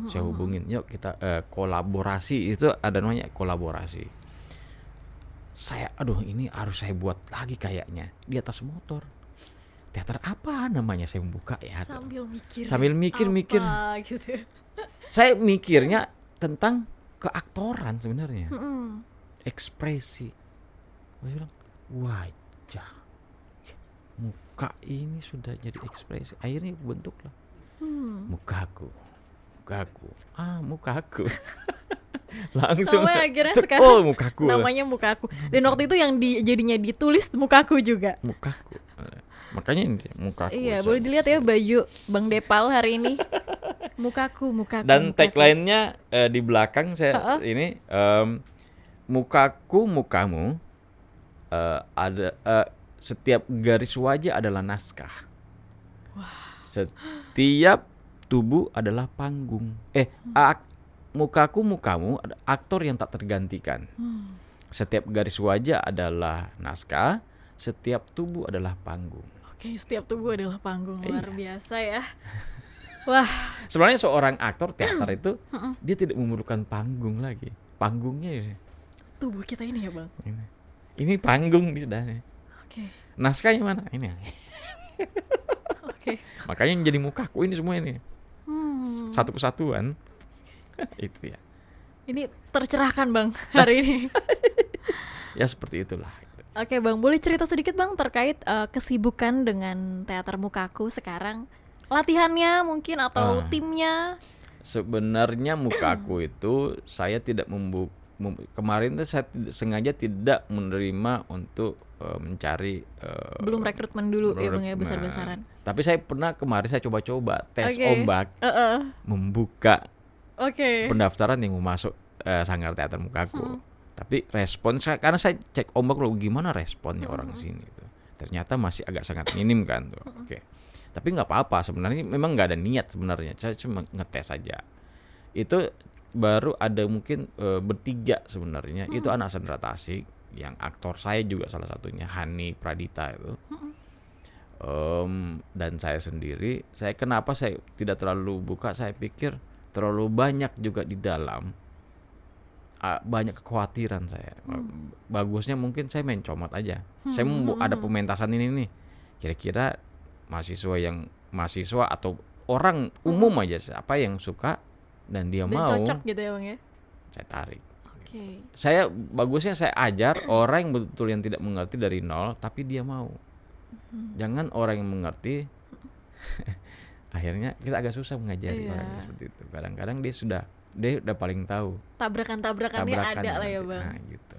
Saya hubungin, yuk kita kolaborasi, itu ada namanya kolaborasi. Saya, ini harus saya buat lagi kayaknya di atas motor. Teater apa namanya saya membuka ya? Sambil mikir. Apa, gitu. Saya mikirnya tentang keaktoran sebenarnya, ekspresi. Saya bilang, wajah, muka ini sudah jadi ekspresi. Akhirnya bentuklah mukaku. Mukaku. Langsung. Sampai akhirnya sekarang mukaku. Namanya Mukaku. Dan waktu itu yang jadinya ditulis Mukaku juga. Mukaku. Makanya ini Mukaku. Iya, boleh dilihat ya baju Bang Depal hari ini. Mukaku. Dan tagline-nya di belakang saya ini mukaku, mukamu. Ada setiap garis wajah adalah naskah. Setiap tubuh adalah panggung. Mukaku, mukamu ada aktor yang tak tergantikan. Setiap garis wajah adalah naskah, setiap tubuh adalah panggung. Oke, setiap tubuh adalah panggung. Luar biasa ya. Wah. Sebenarnya seorang aktor teater itu dia tidak memerlukan panggung lagi. Panggungnya tubuh kita ini ya Bang. Ini panggung sudah. Oke. Naskahnya mana? Ini. Oke. Makanya yang jadi mukaku ini semua ini. Satu kesatuan. Itu ya. Ini tercerahkan Bang hari ini. Ya seperti itulah. Oke Bang, boleh cerita sedikit Bang terkait kesibukan dengan teater Mukaku sekarang? Latihannya mungkin atau timnya? Sebenarnya Mukaku itu saya tidak kemarin tuh saya sengaja tidak menerima untuk mencari belum rekrutmen dulu ya Bang ya, besar-besaran. Tapi saya pernah kemarin saya coba-coba tes ombak membuka pendaftaran yang mau masuk sanggar teater Mukaku. Tapi respon saya, karena saya cek ombak loh gimana responnya orang sini itu. Ternyata masih agak sangat minim kan tuh. Tapi nggak apa-apa sebenarnya, memang nggak ada niat sebenarnya. Saya cuma ngetes aja. Itu baru ada mungkin bertiga sebenarnya. Itu anak sendera Tasik yang aktor saya juga salah satunya Hani Pradita itu. Dan saya sendiri, kenapa saya tidak terlalu buka, saya pikir terlalu banyak juga di dalam, banyak kekhawatiran saya. Bagusnya mungkin saya main comot aja. Saya mau ada pementasan ini nih, kira-kira mahasiswa atau orang umum aja siapa yang suka dan dia dan mau, cocok gitu ya Bang ya, saya tarik. Saya bagusnya saya ajar orang yang betul yang tidak mengerti dari nol tapi dia mau. Jangan orang yang mengerti akhirnya kita agak susah mengajari orang seperti itu. Kadang-kadang dia sudah dia udah paling tahu Tabrakannya ada lah ya nanti. Bang. Nah, gitu.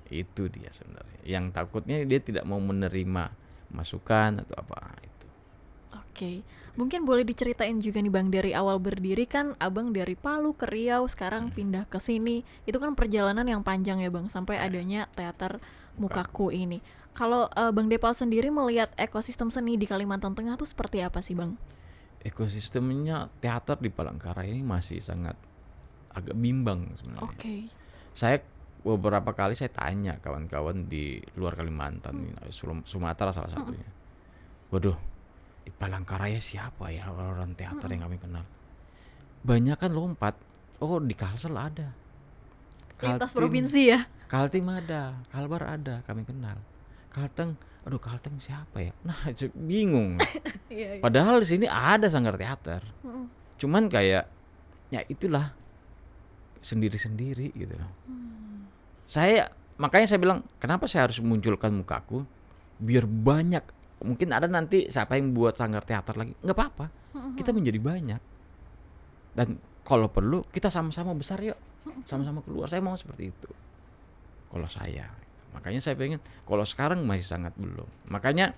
Itu dia sebenarnya. Yang takutnya dia tidak mau menerima masukan atau apa itu. Oke, mungkin boleh diceritain juga nih Bang, dari awal berdiri kan Abang dari Palu ke Riau, sekarang pindah ke sini. Itu kan perjalanan yang panjang ya Bang, sampai adanya teater Mukaku ini. Kalau Bang Depal sendiri melihat ekosistem seni di Kalimantan Tengah tuh seperti apa sih Bang? Ekosistemnya teater di Palangkaraya ini masih sangat agak bimbang sebenarnya. Oke. Saya beberapa kali saya tanya kawan-kawan di luar Kalimantan, Sumatera salah satunya. Waduh, di Palangkaraya siapa ya orang teater yang kami kenal? Banyak kan lompat. Oh, di Kalsel ada. Lintas Kaltim- provinsi ya? Kaltim ada, Kalbar ada, kami kenal. Kalteng, aduh Kalteng siapa ya? Nah, bingung. Iya. Padahal di sini ada sanggar teater. Cuman kayak ya itulah sendiri-sendiri gitu loh. Makanya saya bilang, kenapa saya harus munculkan Mukaku biar banyak. Mungkin ada nanti siapa yang buat sanggar teater lagi, nggak apa-apa. Kita menjadi banyak. Dan kalau perlu kita sama-sama besar yuk. Sama-sama keluar. Saya mau seperti itu. Kalau saya. Makanya saya pengen, kalau sekarang masih sangat belum. Makanya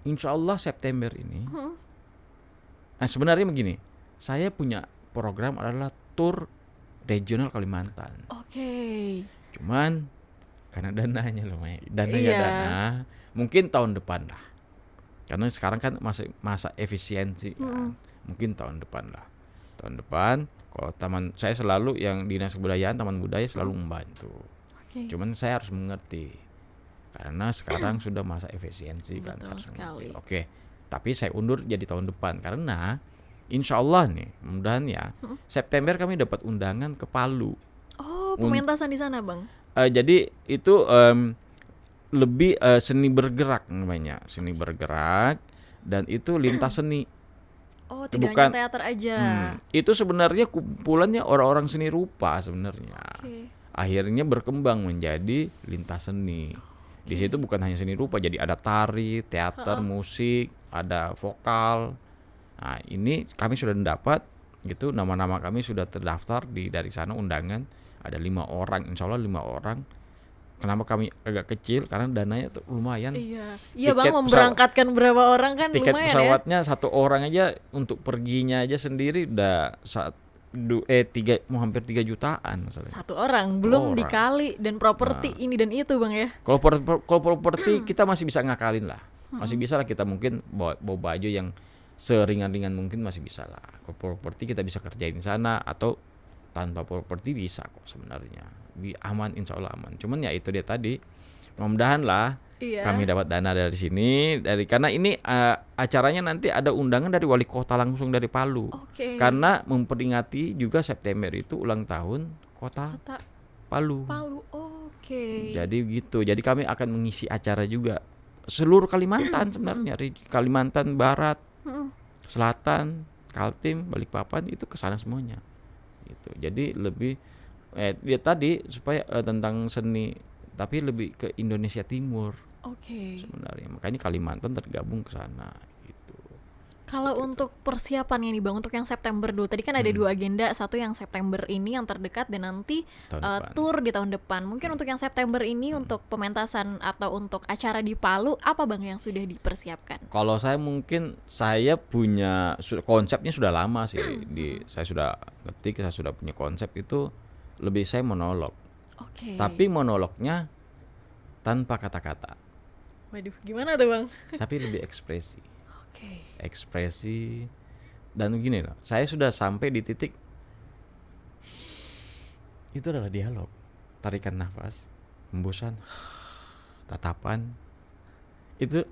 insya Allah September ini. Nah sebenarnya begini, saya punya program adalah tur regional Kalimantan. Oke. Cuman karena dananya lumayan, Iya. dana, mungkin tahun depan lah. Karena sekarang kan masih masa efisiensi kan. Mungkin tahun depan lah. Tahun depan, kalau saya selalu yang dinas kebudayaan, taman budaya selalu membantu. Oke. Cuman saya harus mengerti karena sekarang sudah masa efisiensi kan. Betul harus sekali. mengerti. Oke, tapi saya undur jadi tahun depan karena insya Allah nih, mudah-mudahan ya September kami dapat undangan ke Palu. Oh, pementasan di sana Bang? Jadi itu lebih seni bergerak namanya, seni bergerak dan itu lintas seni. Oh, tidak Bukan- hanya teater aja. Itu sebenarnya kumpulannya orang-orang seni rupa sebenarnya. Oke. Akhirnya berkembang menjadi lintas seni. Di situ bukan hanya seni rupa, jadi ada tari, teater, musik, ada vokal. Nah, ini kami sudah mendapat gitu, nama-nama kami sudah terdaftar dari sana undangan. Ada 5 orang, insya Allah 5 orang. Kenapa kami agak kecil? Karena dananya tuh lumayan. Iya. Iya Bang, Tiket memberangkatkan berapa orang kan Tiket lumayan pesawatnya satu orang aja untuk perginya aja sendiri udah mau hampir 3 jutaan ya. masalahnya. Satu orang, belum orang. dikali dan properti ini dan itu Bang ya. Kalau properti kita masih bisa ngakalin lah. Masih bisa lah kita mungkin bawa baju yang seringan-ringan mungkin masih bisa lah. Kalau properti kita bisa kerjain di sana atau tanpa properti bisa kok sebenarnya. Aman, insya Allah aman. Cuman ya itu dia tadi. Mudah-mudahan lah Iya. kami dapat dana dari sini karena ini acaranya nanti ada undangan dari wali kota langsung dari Palu. Oke. Karena memperingati juga September itu ulang tahun kota Kota Palu. Palu. Oke. Jadi gitu. Jadi kami akan mengisi acara juga seluruh Kalimantan sebenarnya, Kalimantan Barat, Selatan, Kaltim, Balikpapan itu ke sana semuanya. Gitu. Jadi lebih dia tadi supaya tentang seni tapi lebih ke Indonesia Timur Oke. sebenarnya. Makanya Kalimantan tergabung ke sana gitu. Kalau untuk persiapannya nih Bang, untuk yang September dulu, tadi kan ada 2 agenda, satu yang September ini yang terdekat dan nanti Tahun depan. tour di tahun depan. Mungkin untuk yang September ini untuk pementasan atau untuk acara di Palu, apa Bang yang sudah dipersiapkan? Kalau saya mungkin saya punya konsepnya sudah lama sih saya sudah ngetik, saya sudah punya konsep itu lebih saya monolog. Oke. Tapi monolognya tanpa kata-kata, Waduh, gimana tuh Bang? tapi lebih ekspresi. Oke. Ekspresi dan begini loh. Saya sudah sampai di titik itu adalah dialog. Tarikan nafas, hembusan, tatapan. Itu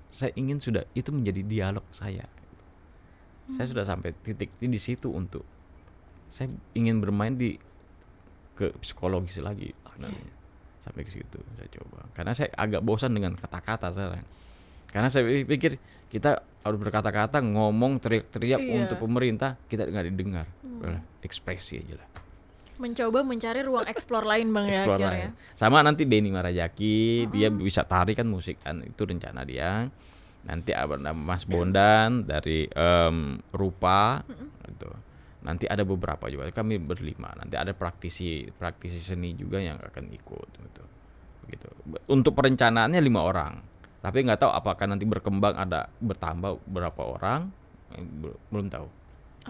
saya ingin sudah itu menjadi dialog saya. Saya sudah sampai titik di situ untuk saya ingin bermain ke psikologis lagi sebenarnya. Sampai ke situ saya coba. Karena saya agak bosan dengan kata-kata sekarang. Karena saya pikir kita harus berkata-kata, ngomong teriak-teriak Iya. untuk pemerintah, kita nggak didengar. Udah, ekspresi aja lah. Mencoba mencari ruang explore lain Bang ya Explore akhirnya. lain. Sama nanti Denny Marajaki, dia bisa tari kan musik kan, itu rencana dia. Nanti ada Mas Bondan dari Rupa gitu. Nanti ada beberapa juga, kami berlima. Nanti ada praktisi seni juga yang akan ikut gitu. Begitu. Untuk perencanaannya 5 orang. Tapi nggak tahu apakah nanti berkembang ada bertambah berapa orang, belum tahu.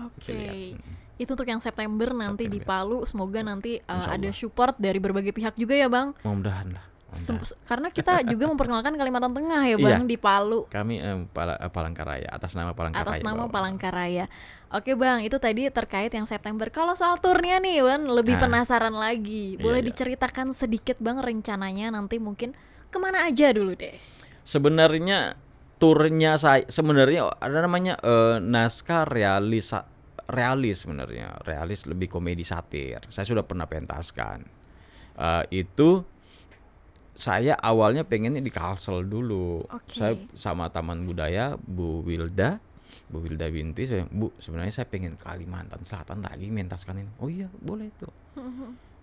Oke. Kita lihat. Itu untuk yang September nanti di September. Palu. Semoga nanti Insya ada Allah. support dari berbagai pihak juga ya Bang. Mudah-mudahan lah. Karena kita juga memperkenalkan Kalimantan Tengah ya Iya. Bang di Palu. Kami Palangkaraya, atas nama Palangkaraya. Atas nama Bang. Palangkaraya. Oke Bang, itu tadi terkait yang September. Kalau soal turnya nih Bang, lebih Nah. penasaran lagi. Boleh Iya. diceritakan sedikit Bang rencananya nanti mungkin kemana aja dulu deh? Sebenarnya turnya saya sebenarnya ada namanya naskah realis sebenarnya. Realis lebih komedi satir. Saya sudah pernah pentaskan. Itu saya awalnya pengennya di Kalsel dulu. Oke. Saya sama Taman Budaya Bu Wilda Binti, saya Bu, sebenarnya saya pengen Kalimantan Selatan lagi mentaskan ini. Oh iya, boleh tuh.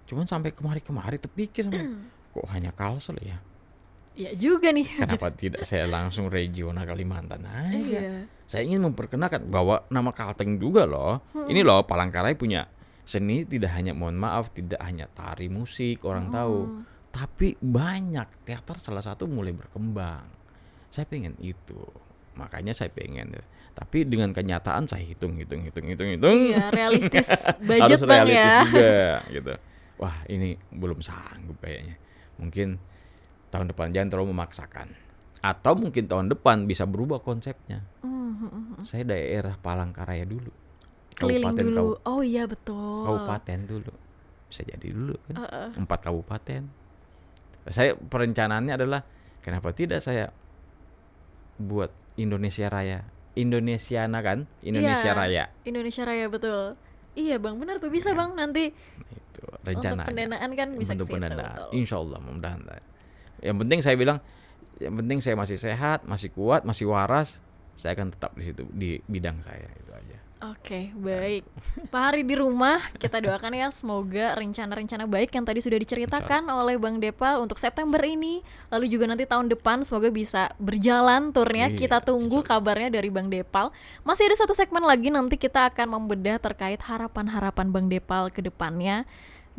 Cuman sampai kemari terpikir kok hanya Kalsel ya? Ya juga nih. Kenapa tidak saya langsung regional Kalimantan aja? Iya. Saya ingin memperkenalkan bahwa nama Kalteng juga loh. Ini loh Palangkaraya punya seni, tidak hanya, mohon maaf, tidak hanya tari musik orang tahu, tapi banyak teater salah satu mulai berkembang. Saya pengen itu, makanya saya pengen. Tapi dengan kenyataan saya hitung. Iya, realistis budget Harus Bang realistis ya. juga gitu. Wah ini belum sanggup kayaknya. Mungkin tahun depan, jangan terlalu memaksakan. Atau mungkin tahun depan bisa berubah konsepnya. Saya daerah Palangkaraya dulu. Keliling Kabupaten dulu. Oh iya betul. Kabupaten dulu. Bisa jadi dulu kan. 4 kabupaten. Saya perencanaannya adalah kenapa tidak saya buat Indonesia Raya. Indonesiana kan? Indonesia Iya, Raya. Indonesia Raya betul. Iya Bang, benar tuh bisa Bang nanti Itu untuk rencananya. pendanaan kan bisa ke Untuk situ. pendanaan. betul. Insya Allah mudah-mudahan. Yang penting saya bilang, yang penting saya masih sehat, masih kuat, masih waras. Saya akan tetap di situ di bidang saya, itu aja. Oke, baik. Pak Hari di rumah, kita doakan ya semoga rencana-rencana baik yang tadi sudah diceritakan oleh Bang Depal untuk September ini, lalu juga nanti tahun depan semoga bisa berjalan turnya. Iya, Kita tunggu insya Allah. kabarnya dari Bang Depal. Masih ada satu segmen lagi, nanti kita akan membedah terkait harapan-harapan Bang Depal ke depannya.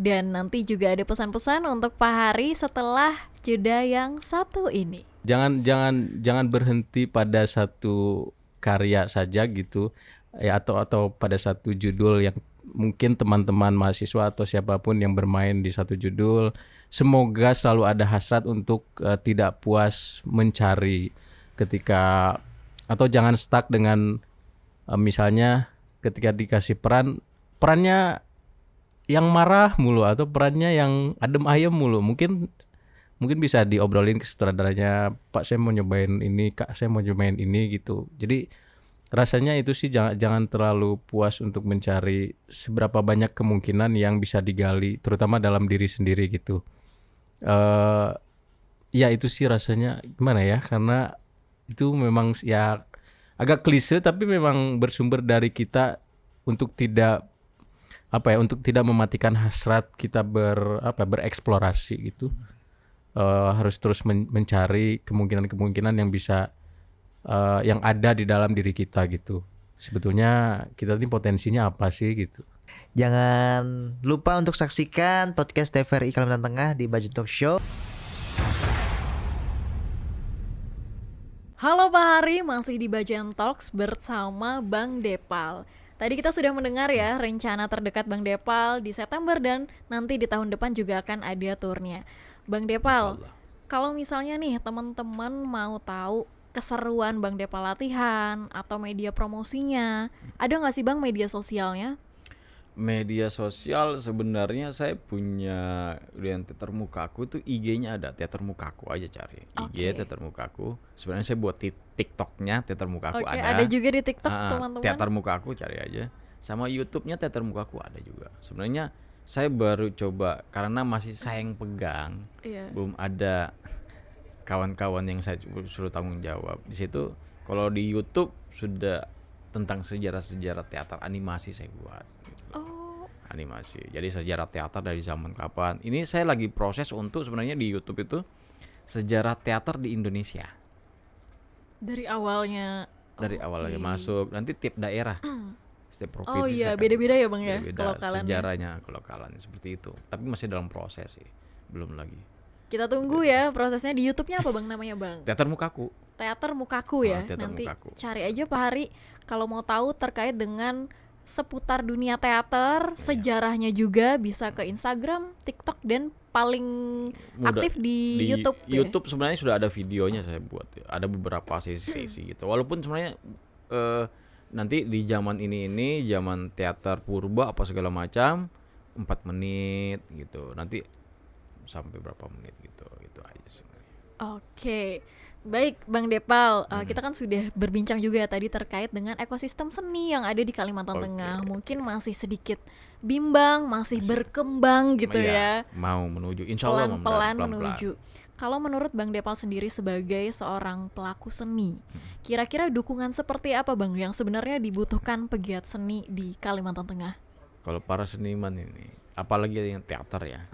Dan nanti juga ada pesan-pesan untuk Pak Hari setelah jeda yang satu ini. Jangan berhenti pada satu karya saja gitu ya, atau pada satu judul yang mungkin teman-teman mahasiswa atau siapapun yang bermain di satu judul, semoga selalu ada hasrat untuk tidak puas mencari ketika, atau jangan stuck dengan misalnya ketika dikasih perannya yang marah mulu atau perannya yang adem ayem mulu. Mungkin bisa diobrolin ke sutradaranya, Pak saya mau nyobain ini, Kak saya mau nyobain ini gitu. Jadi rasanya itu sih jangan terlalu puas untuk mencari seberapa banyak kemungkinan yang bisa digali, terutama dalam diri sendiri gitu. Ya itu sih rasanya gimana ya, karena itu memang ya agak klise tapi memang bersumber dari kita untuk tidak mematikan hasrat kita bereksplorasi gitu. Harus terus mencari kemungkinan-kemungkinan yang bisa yang ada di dalam diri kita gitu. Sebetulnya kita ini potensinya apa sih gitu. Jangan lupa untuk saksikan podcast TVRI Kalimantan Tengah di Budget Talk Show. Halo Pak Hari, masih di Bajan Talks bersama Bang Depal. Tadi kita sudah mendengar ya rencana terdekat Bang Depal di September dan nanti di tahun depan juga akan ada turnya. Bang Depal, kalau misalnya nih teman-teman mau tahu keseruan Bang Depal latihan atau media promosinya, ada nggak sih Bang media sosialnya? Media sosial sebenarnya saya punya yang Teater Mukaku tuh, IG-nya ada Teater Mukaku aja cari. IG Oke. Teater Mukaku. Sebenarnya saya buat TikTok-nya Teater Mukaku Oke, ada. ada juga di TikTok teman-teman. Teater Mukaku cari aja. Sama YouTube-nya Teater Mukaku ada juga. Sebenarnya saya baru coba karena masih sayang pegang. Iya. Belum ada kawan-kawan yang saya suruh tanggung jawab. Di situ kalau di YouTube sudah tentang sejarah-sejarah teater animasi saya buat gitu. Oh, Animasi. Jadi sejarah teater dari zaman kapan. Ini saya lagi proses untuk sebenarnya di YouTube itu sejarah teater di Indonesia. dari awalnya. Dari awal lagi masuk, nanti tiap daerah Setiap Oh provinsi iya, saya akan beda-beda ya Bang ya, beda-beda kelokalannya. sejarahnya, kelokalan seperti itu. Tapi masih dalam proses sih, belum lagi. Kita tunggu ya prosesnya. Di YouTube-nya apa Bang namanya Bang? Teater Mukaku. Teater Mukaku ya. Teater Nanti Mukaku. cari aja Pak Hari kalau mau tahu terkait dengan seputar dunia teater, sejarahnya juga bisa ke Instagram, TikTok dan paling Mudah. aktif di YouTube. ya? YouTube sebenarnya sudah ada videonya saya buat. Ada beberapa sesi-sesi gitu. Walaupun sebenarnya nanti di zaman ini zaman teater purba apa segala macam 4 menit gitu. Nanti sampai berapa menit gitu. Itu aja sebenarnya. Oke. Baik Bang Depal, kita kan sudah berbincang juga tadi terkait dengan ekosistem seni yang ada di Kalimantan Oke, Tengah. Mungkin masih sedikit bimbang, masih berkembang gitu ya. Mau menuju insya Allah Pelan-pelan menuju. Kalau menurut Bang Depal sendiri sebagai seorang pelaku seni, kira-kira dukungan seperti apa Bang yang sebenarnya dibutuhkan pegiat seni di Kalimantan Tengah? Kalau para seniman ini, apalagi yang teater ya,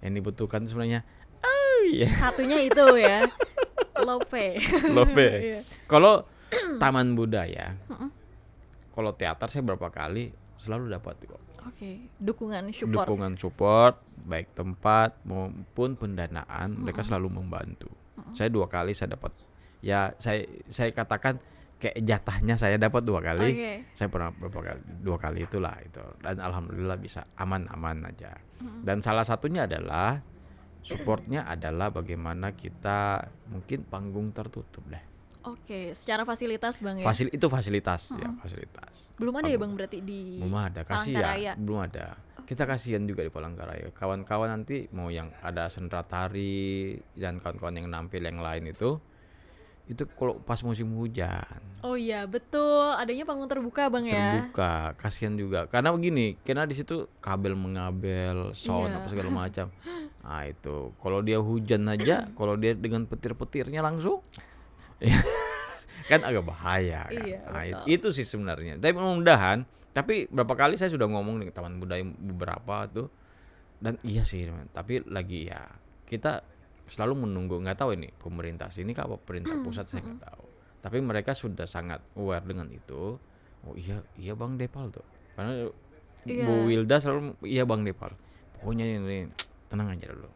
yang dibutuhkan sebenarnya, Satunya itu ya, Lope. Lope. Iya. Kalau taman budaya, kalau teater saya berapa kali selalu dapat kok. Oke, dukungan support. Dukungan support, baik tempat maupun pendanaan, mereka selalu membantu. Saya 2 kali saya dapat. Ya saya katakan kayak jatahnya saya dapat 2 kali. Oke. Saya pernah berapa kali? 2 kali itulah itu. Dan alhamdulillah bisa aman-aman aja. Dan salah satunya adalah supportnya adalah bagaimana kita mungkin panggung tertutup deh. Oke, secara fasilitas Bang ya. Itu fasilitas ya, fasilitas. Belum ada ya Bang berarti di Belum ada, Palangkaraya? kasihan. Belum ada. Kita kasihan juga di Palangkaraya. Kawan-kawan nanti mau yang ada sendera tari dan kawan-kawan yang nampil yang lain itu kalau pas musim hujan Oh iya, betul. Adanya panggung terbuka Bang ya. terbuka, kasihan juga. Karena begini, karena di situ kabel mengabel, sound Iya. apa segala macam. Nah itu, kalau dia hujan aja, kalau dia dengan petir-petirnya langsung, kan agak bahaya kan. Iya, Nah, betul. itu sih sebenarnya. Tapi mudah-mudahan, tapi berapa kali saya sudah ngomong dengan taman budaya beberapa tuh, dan iya sih, tapi lagi ya kita selalu menunggu. Nggak tahu ini pemerintah sini kah apa pemerintah pusat saya nggak tahu. Tapi mereka sudah sangat aware dengan itu. Oh iya Bang Depal tuh. Karena Iya. Bu Wilda selalu iya Bang Depal. Pokoknya ini tenang aja dulu.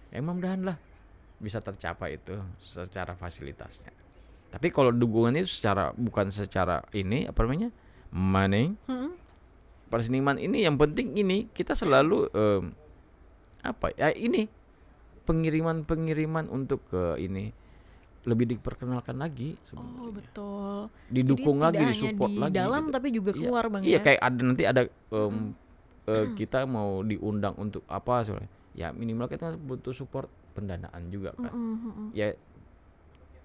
Ya mudah-mudahan lah bisa tercapai itu secara fasilitasnya. Tapi kalau dukungannya bukan secara ini apa namanya? Money. Para seniman ini yang penting ini kita selalu ini pengiriman untuk ke ini lebih diperkenalkan lagi Oh sebenarnya. betul. Didukung Jadi lagi, tidak hanya disupport di lagi. dalam gitu. tapi juga Iya, keluar Bang iya, ya. kayak nanti ada kita mau diundang untuk apa soalnya. Ya minimal kita butuh support pendanaan juga kan. Ya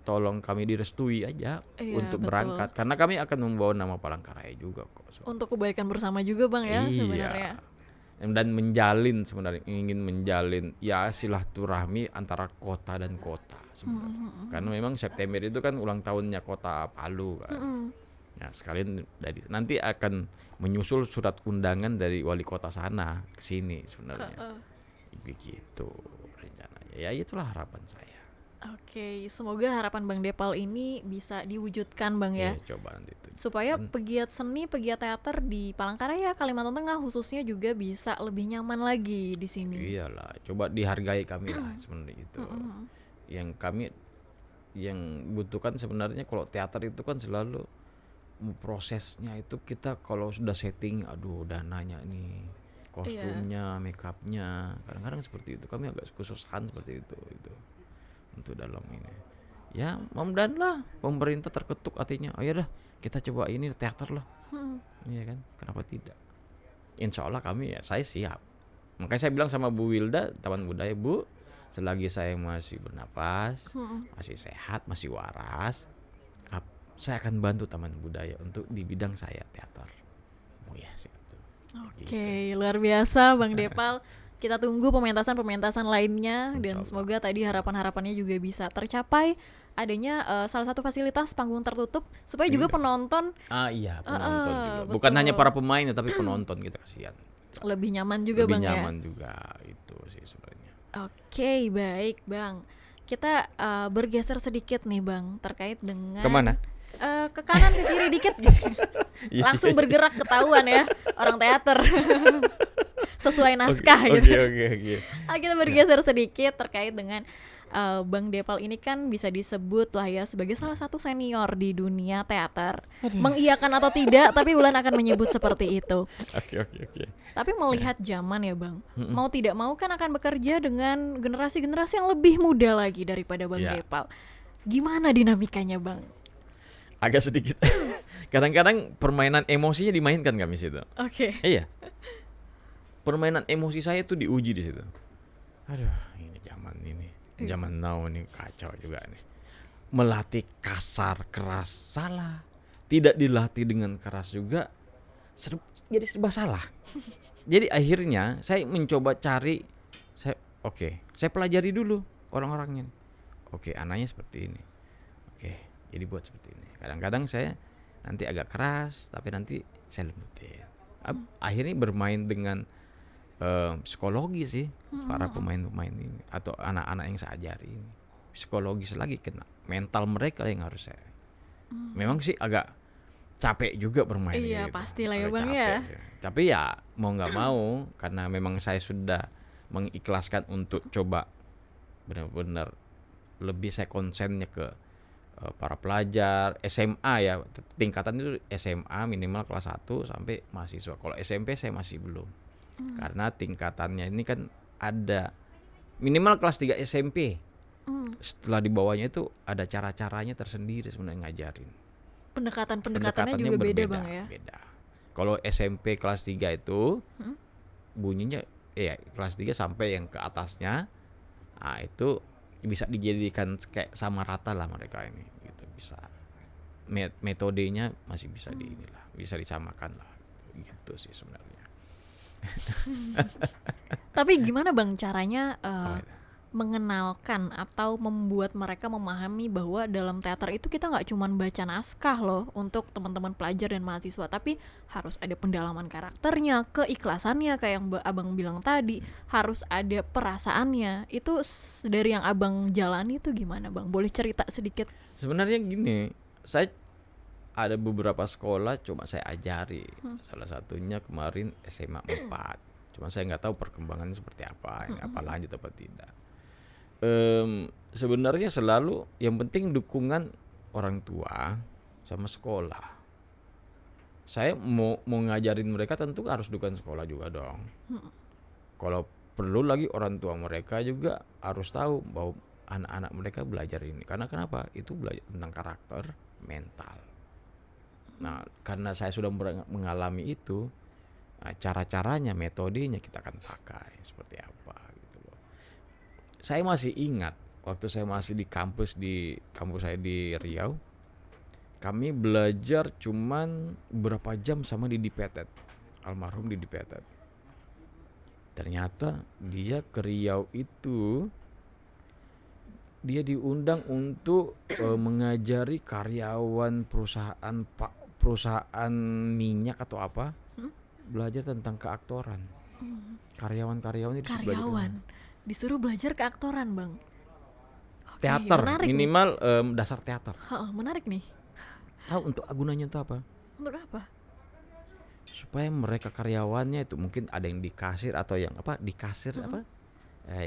tolong kami direstui aja Iya, untuk betul. berangkat karena kami akan membawa nama Palangkaraya juga kok. Untuk kebaikan bersama juga Bang ya Iya. sebenarnya. Dan ingin menjalin ya silaturahmi antara kota dan kota sebenarnya. Karena memang September itu kan ulang tahunnya kota Palu kan. Nah, sekalian dari nanti akan menyusul surat undangan dari wali kota sana ke sini sebenarnya. Begitu rencananya. Ya itulah harapan saya. Oke, semoga harapan Bang Depal ini bisa diwujudkan Bang ya. Coba nanti itu. Supaya pegiat seni, pegiat teater di Palangkaraya, Kalimantan Tengah khususnya juga bisa lebih nyaman lagi di sini. Iyalah, coba dihargai kami lah sebenarnya itu. Yang kami yang butuhkan sebenarnya kalau teater itu kan selalu prosesnya itu kita kalau sudah setting, aduh dananya nih, kostumnya, make upnya, kadang-kadang seperti itu. Kami agak kesusahan seperti itu untuk dalam ini. Ya, mudah-mudahan lah pemerintah terketuk hatinya. Ayo dah kita coba ini teater lah. Iya kan? Kenapa tidak? Insya Allah saya siap. Makanya saya bilang sama Bu Wilda, Taman Budaya, Bu, selagi saya masih bernapas, masih sehat, masih waras, saya akan bantu Taman Budaya untuk di bidang saya teater. Oh ya, siap tuh. Oke, luar biasa Bang Depal. Kita tunggu pementasan lainnya dan semoga tadi harapan-harapannya juga bisa tercapai. Adanya salah satu fasilitas panggung tertutup supaya juga penonton Iya, penonton juga. betul. Bukan hanya para pemain tapi penonton kita kasihan. lebih nyaman juga Lebih Bang nyaman ya. juga itu sih sebenarnya. Oke, baik Bang. Kita bergeser sedikit nih Bang terkait dengan Kemana? ke kanan ke kiri dikit gitu. Langsung bergerak ketahuan ya orang teater. Sesuai naskah gitu. Oke. Kita bergeser sedikit terkait dengan Bang Depal ini kan bisa disebut lah ya sebagai salah satu senior di dunia teater. Mengiyakan atau tidak, tapi Ulan akan menyebut seperti itu. Oke. Tapi melihat zaman ya Bang, mau tidak mau kan akan bekerja dengan generasi-generasi yang lebih muda lagi daripada Bang Ya. Depal. Gimana dinamikanya Bang? Agak sedikit. Kadang-kadang permainan emosinya dimainkan kami situ. Oke. Iya. Permainan emosi saya tuh diuji di situ. Aduh, ini zaman now ini kacau juga nih. Melatih kasar, keras, salah. Tidak dilatih dengan keras juga, jadi serba salah. Jadi akhirnya saya mencoba cari, saya pelajari dulu orang-orangnya. Oke, anaknya seperti ini. Oke, jadi buat seperti ini. Kadang-kadang saya nanti agak keras, tapi nanti saya lembutin. Akhirnya bermain dengan psikologi sih para pemain-pemain ini atau anak-anak yang saya ajari ini. Psikologis lagi, kena mental mereka yang harus saya. Memang sih agak capek juga bermain Iya, gitu. pastilah ya Agak Bang capek ya. sih. Tapi ya mau nggak mau karena memang saya sudah mengikhlaskan untuk coba benar-benar lebih saya konsennya ke para pelajar SMA ya, tingkatan itu SMA minimal kelas 1 sampai mahasiswa. Kalau SMP saya masih belum. Karena tingkatannya ini kan ada minimal kelas 3 SMP. Setelah di bawahnya itu ada cara-caranya tersendiri sebenarnya ngajarin. Pendekatannya juga beda Bang ya. Beda. Kalau SMP kelas 3 itu bunyinya kelas 3 sampai yang ke atasnya. Nah, itu bisa dijadikan kayak sama rata lah mereka ini gitu, bisa. Metodenya masih bisa bisa disamakan lah. Gitu sih sebenarnya. Tapi gimana Bang caranya Apa itu? mengenalkan atau membuat mereka memahami bahwa dalam teater itu kita nggak cuma baca naskah loh untuk teman-teman pelajar dan mahasiswa, tapi harus ada pendalaman karakternya, keikhlasannya kayak yang Abang bilang tadi, harus ada perasaannya. Itu dari yang Abang jalani itu gimana Bang? Boleh cerita sedikit? Sebenarnya gini, saya ada beberapa sekolah coba saya ajari. Salah satunya kemarin SMA 4. Cuma saya nggak tahu perkembangannya seperti apa, apa lanjut apa tidak. Sebenarnya selalu yang penting dukungan orang tua sama sekolah. Saya mau ngajarin mereka tentu harus dukungan sekolah juga dong. Kalau perlu lagi orang tua mereka juga harus tahu bahwa anak-anak mereka belajar ini. Karena kenapa? Itu belajar tentang karakter, mental. Nah, karena saya sudah mengalami itu, cara-caranya, metodenya kita akan pakai seperti apa gitu loh. Saya masih ingat waktu saya masih di kampus saya di Riau, kami belajar cuman berapa jam sama Didi Petet, almarhum Didi Petet. Ternyata dia ke Riau itu dia diundang untuk mengajari karyawan perusahaan minyak atau apa, belajar tentang keaktoran. Karyawan-karyawan itu Disuruh belajar keaktoran Bang. Oke, teater menarik minimal dasar teater. Menarik nih. Tahu untuk gunanya itu apa? Untuk apa? Supaya mereka karyawannya itu mungkin ada yang di kasir atau yang apa di kasir apa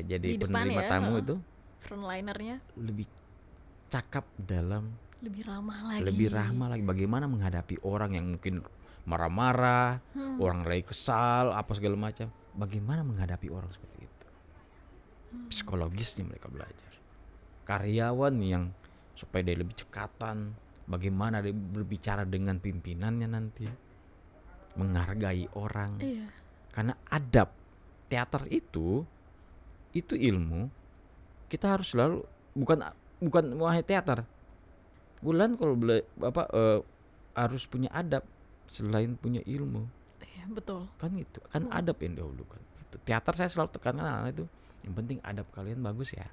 jadi Di depan penerima ya, tamu itu frontlinernya lebih cakap dalam, lebih ramah lagi. bagaimana menghadapi orang yang mungkin marah-marah, orang lagi kesal apa segala macam, bagaimana menghadapi orang seperti itu. Psikologisnya mereka belajar. Karyawan yang supaya dia lebih cekatan, bagaimana dia berbicara dengan pimpinannya nanti, menghargai orang. Iya. Karena adab teater itu ilmu, kita harus selalu bukan wahai teater. Bulan kalau harus punya adab selain punya ilmu. Iya, betul. Kan itu, kan adab yang dahulukan. Itu teater saya selalu tekankan anak itu. Yang penting adab kalian bagus ya.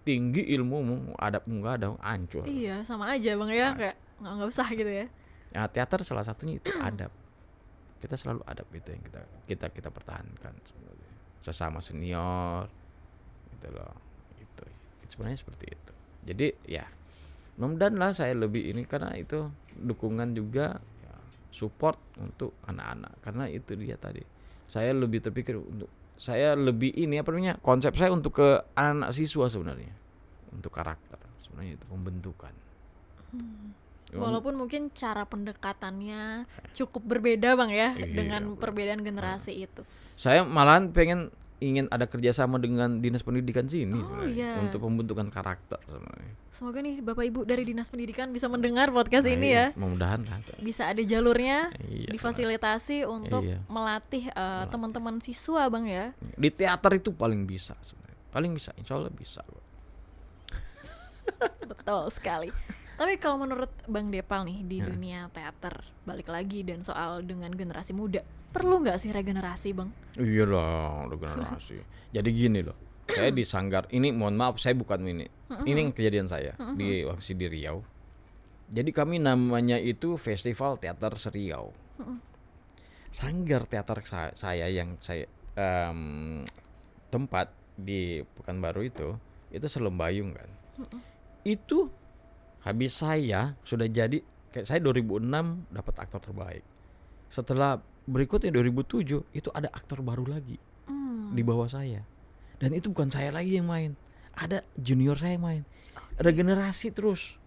Tinggi ilmumu, adabmu enggak ada, hancur. Iya, sama aja Bang ya, kayak nggak usah gitu ya. Ya, teater salah satunya itu adab. Kita selalu adab itu yang kita pertahankan sebenarnya. Sesama senior gitu loh. Itu sebenarnya seperti itu. Jadi ya mudah-mudahan lah saya lebih ini karena itu dukungan juga ya, support untuk anak-anak karena itu dia tadi saya lebih terpikir untuk saya lebih ini apa namanya konsep saya untuk ke anak siswa sebenarnya untuk karakter sebenarnya itu pembentukan. Walaupun mungkin cara pendekatannya cukup berbeda bang ya Iya, dengan perbedaan generasi itu. Saya malahan ingin ada kerjasama dengan dinas pendidikan sini Oh, sebenarnya iya. untuk pembentukan karakter sebenarnya. Semoga nih bapak ibu dari dinas pendidikan bisa mendengar podcast Nah, ini iya, ya. mudah-mudahan lah. Bisa ada jalurnya Iya, difasilitasi untuk Iya. melatih teman-teman siswa bang ya. Di teater itu paling bisa sebenarnya. Paling bisa, insya Allah bisa. Betul sekali. Tapi kalau menurut Bang Depal nih di dunia teater, balik lagi dan soal dengan generasi muda, perlu nggak sih regenerasi Bang? Iya lah, regenerasi. Jadi gini loh, saya di Sanggar ini, mohon maaf saya bukan ini kejadian saya di waktu di Riau. Jadi kami namanya itu Festival Teater Seriau. Sanggar teater saya yang saya tempat di Pekanbaru itu Selembayung kan. Itu habis saya sudah jadi kayak saya 2006 dapat aktor terbaik. Setelah berikutnya 2007 itu ada aktor baru lagi di bawah saya. Dan itu bukan saya lagi yang main. Ada junior saya yang main. Regenerasi terus.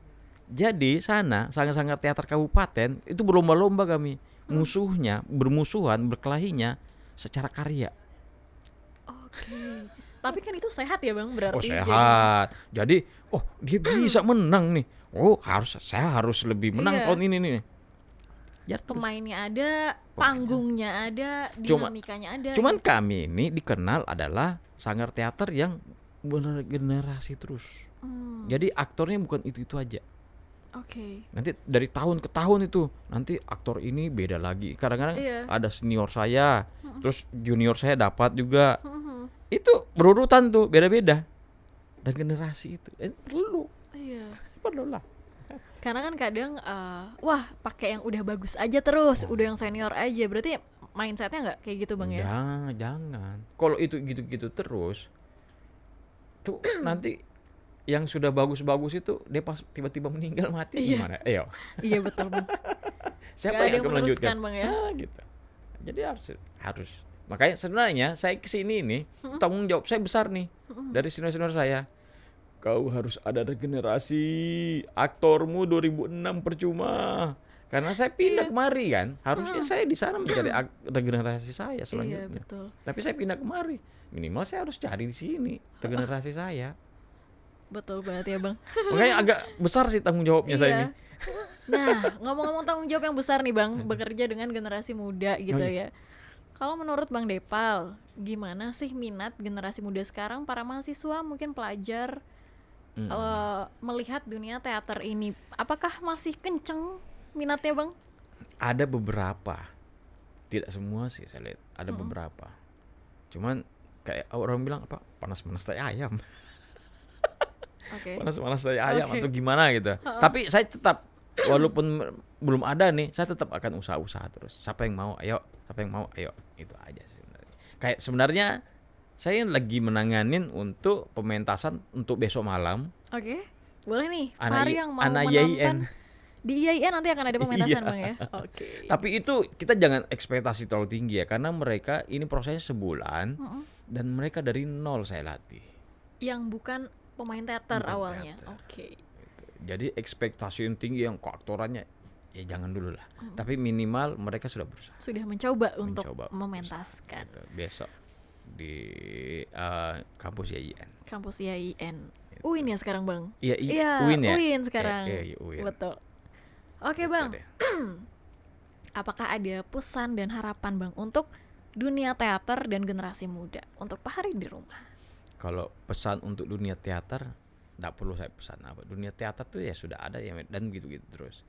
Jadi sana Sanggar Teater Kabupaten itu berlomba-lomba kami. Musuhnya, bermusuhan, berkelahinya secara karya. Oke. Tapi kan itu sehat ya Bang berarti. Oh sehat. Jadi dia bisa menang nih. Saya harus lebih menang Iya. tahun ini nih. Ya, Pemainnya ada, panggungnya ada, dinamikanya ada. Cuman kami ini dikenal adalah sanggar teater yang beregenerasi terus. Jadi aktornya bukan itu-itu aja. Oke. Nanti dari tahun ke tahun itu nanti aktor ini beda lagi. Kadang-kadang Iya. ada senior saya, terus junior saya dapat juga. Itu berurutan tuh, beda-beda. Dan generasi itu perlu lah. Karena kan kadang wah pakai yang udah bagus aja terus, udah yang senior aja. Berarti mindsetnya nggak kayak gitu Bang ya? Jangan. Kalau itu gitu-gitu terus, tuh nanti yang sudah bagus-bagus itu dia pas tiba-tiba meninggal mati gimana? Ayo. Iya betul Bang. Siapa Nggak ada yang yang akan melanjutkan? meneruskan, Bang, ya? Gitu. Jadi harus. Makanya sebenarnya saya kesini nih tanggung jawab saya besar nih dari senior-senior saya. Kau harus ada regenerasi. Aktormu 2006 percuma. Karena saya pindah kemari kan. Harusnya saya di sana mencari regenerasi saya selanjutnya. Iya betul. Tapi saya pindah kemari. Minimal saya harus cari di sini regenerasi saya. Betul banget ya Bang. Makanya agak besar sih tanggung jawabnya saya ini. Nah, ngomong-ngomong tanggung jawab yang besar nih Bang, bekerja dengan generasi muda gitu ya. Kalau menurut Bang Depal, gimana sih minat generasi muda sekarang, para mahasiswa, mungkin pelajar, melihat dunia teater ini? Apakah masih kenceng minatnya Bang? Ada beberapa, tidak semua sih saya lihat. Ada beberapa. Cuman kayak orang bilang apa? Panas-panas tai ayam. Oke. Panas-panas tai ayam atau gimana gitu. Tapi saya tetap walaupun belum ada nih, saya tetap akan usaha-usaha terus. Siapa yang mau, ayo. Siapa yang mau, ayo. Itu aja sih sebenarnya. Kayak sebenarnya saya lagi menanganin untuk pementasan untuk besok malam. Oke. Boleh nih, Anak Fahri yang mau anak menonton. YIN. Di IAIN nanti akan ada pementasan Iya. Bang ya. Oke. Tapi itu kita jangan ekspektasi terlalu tinggi ya, karena mereka ini prosesnya sebulan dan mereka dari nol saya latih. Yang bukan pemain teater Bukan awalnya. teater. Oke. Jadi ekspektasi yang tinggi yang keaktorannya ya jangan dulu lah. Tapi minimal mereka sudah berusaha. Sudah mencoba untuk Mencoba mementaskan. Gitu. Besok di kampus YIN. Kampus IAIN. UIN ya sekarang Bang? Iya, Iya, UIN ya. UIN sekarang. Iya, UIN. Betul. Oke Gitu Bang, deh. apakah ada pesan dan harapan Bang untuk dunia teater dan generasi muda untuk Pak Hari di rumah? Kalau pesan untuk dunia teater, nggak perlu saya pesan apa. Dunia teater tuh ya sudah ada ya dan gitu-gitu terus.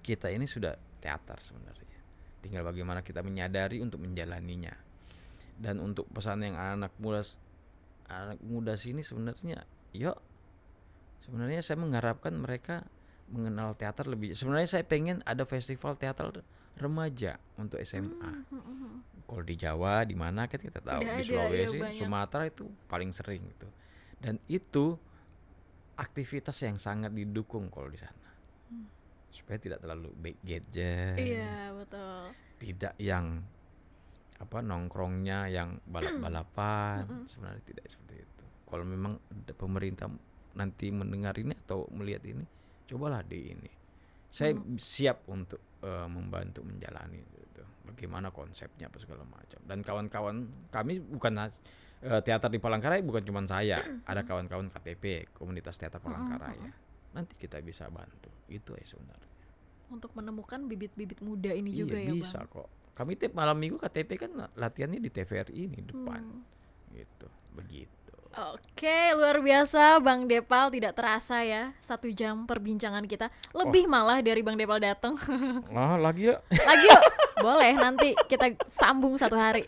Kita ini sudah teater sebenarnya. Tinggal bagaimana kita menyadari untuk menjalaninya. Dan untuk pesan yang anak muda sini sebenarnya, sebenarnya saya mengharapkan mereka mengenal teater lebih. Sebenarnya saya pengen ada festival teater remaja untuk SMA. Kalau di Jawa di mana kan kita tahu Udah di ada, ya, Sulawesi, banyak. Sumatera itu paling sering gitu. Dan itu aktivitas yang sangat didukung kalau di sana. Supaya tidak terlalu big gadget. Iya, betul. Tidak yang nongkrongnya yang balap-balapan. Sebenarnya tidak seperti itu. Kalau memang pemerintah nanti mendengar ini atau melihat ini, cobalah di ini. Saya siap untuk membantu menjalani gitu. Bagaimana konsepnya apa segala macam. Dan kawan-kawan kami bukan teater di Palangkaraya, bukan cuma saya. Ada kawan-kawan KTP, komunitas teater Palangkaraya. Nanti kita bisa bantu. Itu sebenarnya. Untuk menemukan bibit-bibit muda ini juga Iya, ya, bisa Bang. kok. Kami tiap malam minggu KTP kan latihannya di TVRI ini depan. Gitu. Begitu. Oke, luar biasa Bang Depal, tidak terasa ya 1 jam perbincangan kita. Lebih malah dari Bang Depal datang. Lagi ya. Lagi yuk. Boleh nanti kita sambung 1 hari.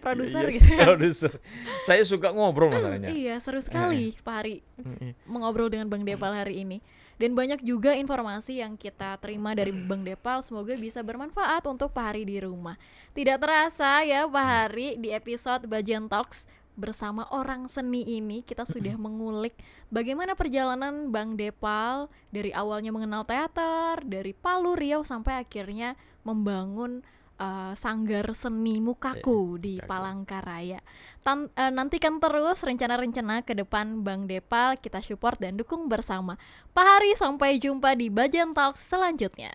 Produser gitu ya. Produser. Saya suka ngobrol masalahnya. Iya, seru sekali Pak Hari mengobrol dengan Bang Depal hari ini. Dan banyak juga informasi yang kita terima dari Bang Depal, semoga bisa bermanfaat untuk Pak Hari di rumah. Tidak terasa ya Pak Hari, di episode Bajan Talks bersama orang seni ini kita sudah mengulik bagaimana perjalanan Bang Depal dari awalnya mengenal teater, dari Palu, Riau sampai akhirnya membangun sanggar seni Mukaku di Palangkaraya. Nantikan terus rencana-rencana ke depan Bang Depal, kita support dan dukung bersama. Pak Hari, sampai jumpa di Bajan Talks selanjutnya.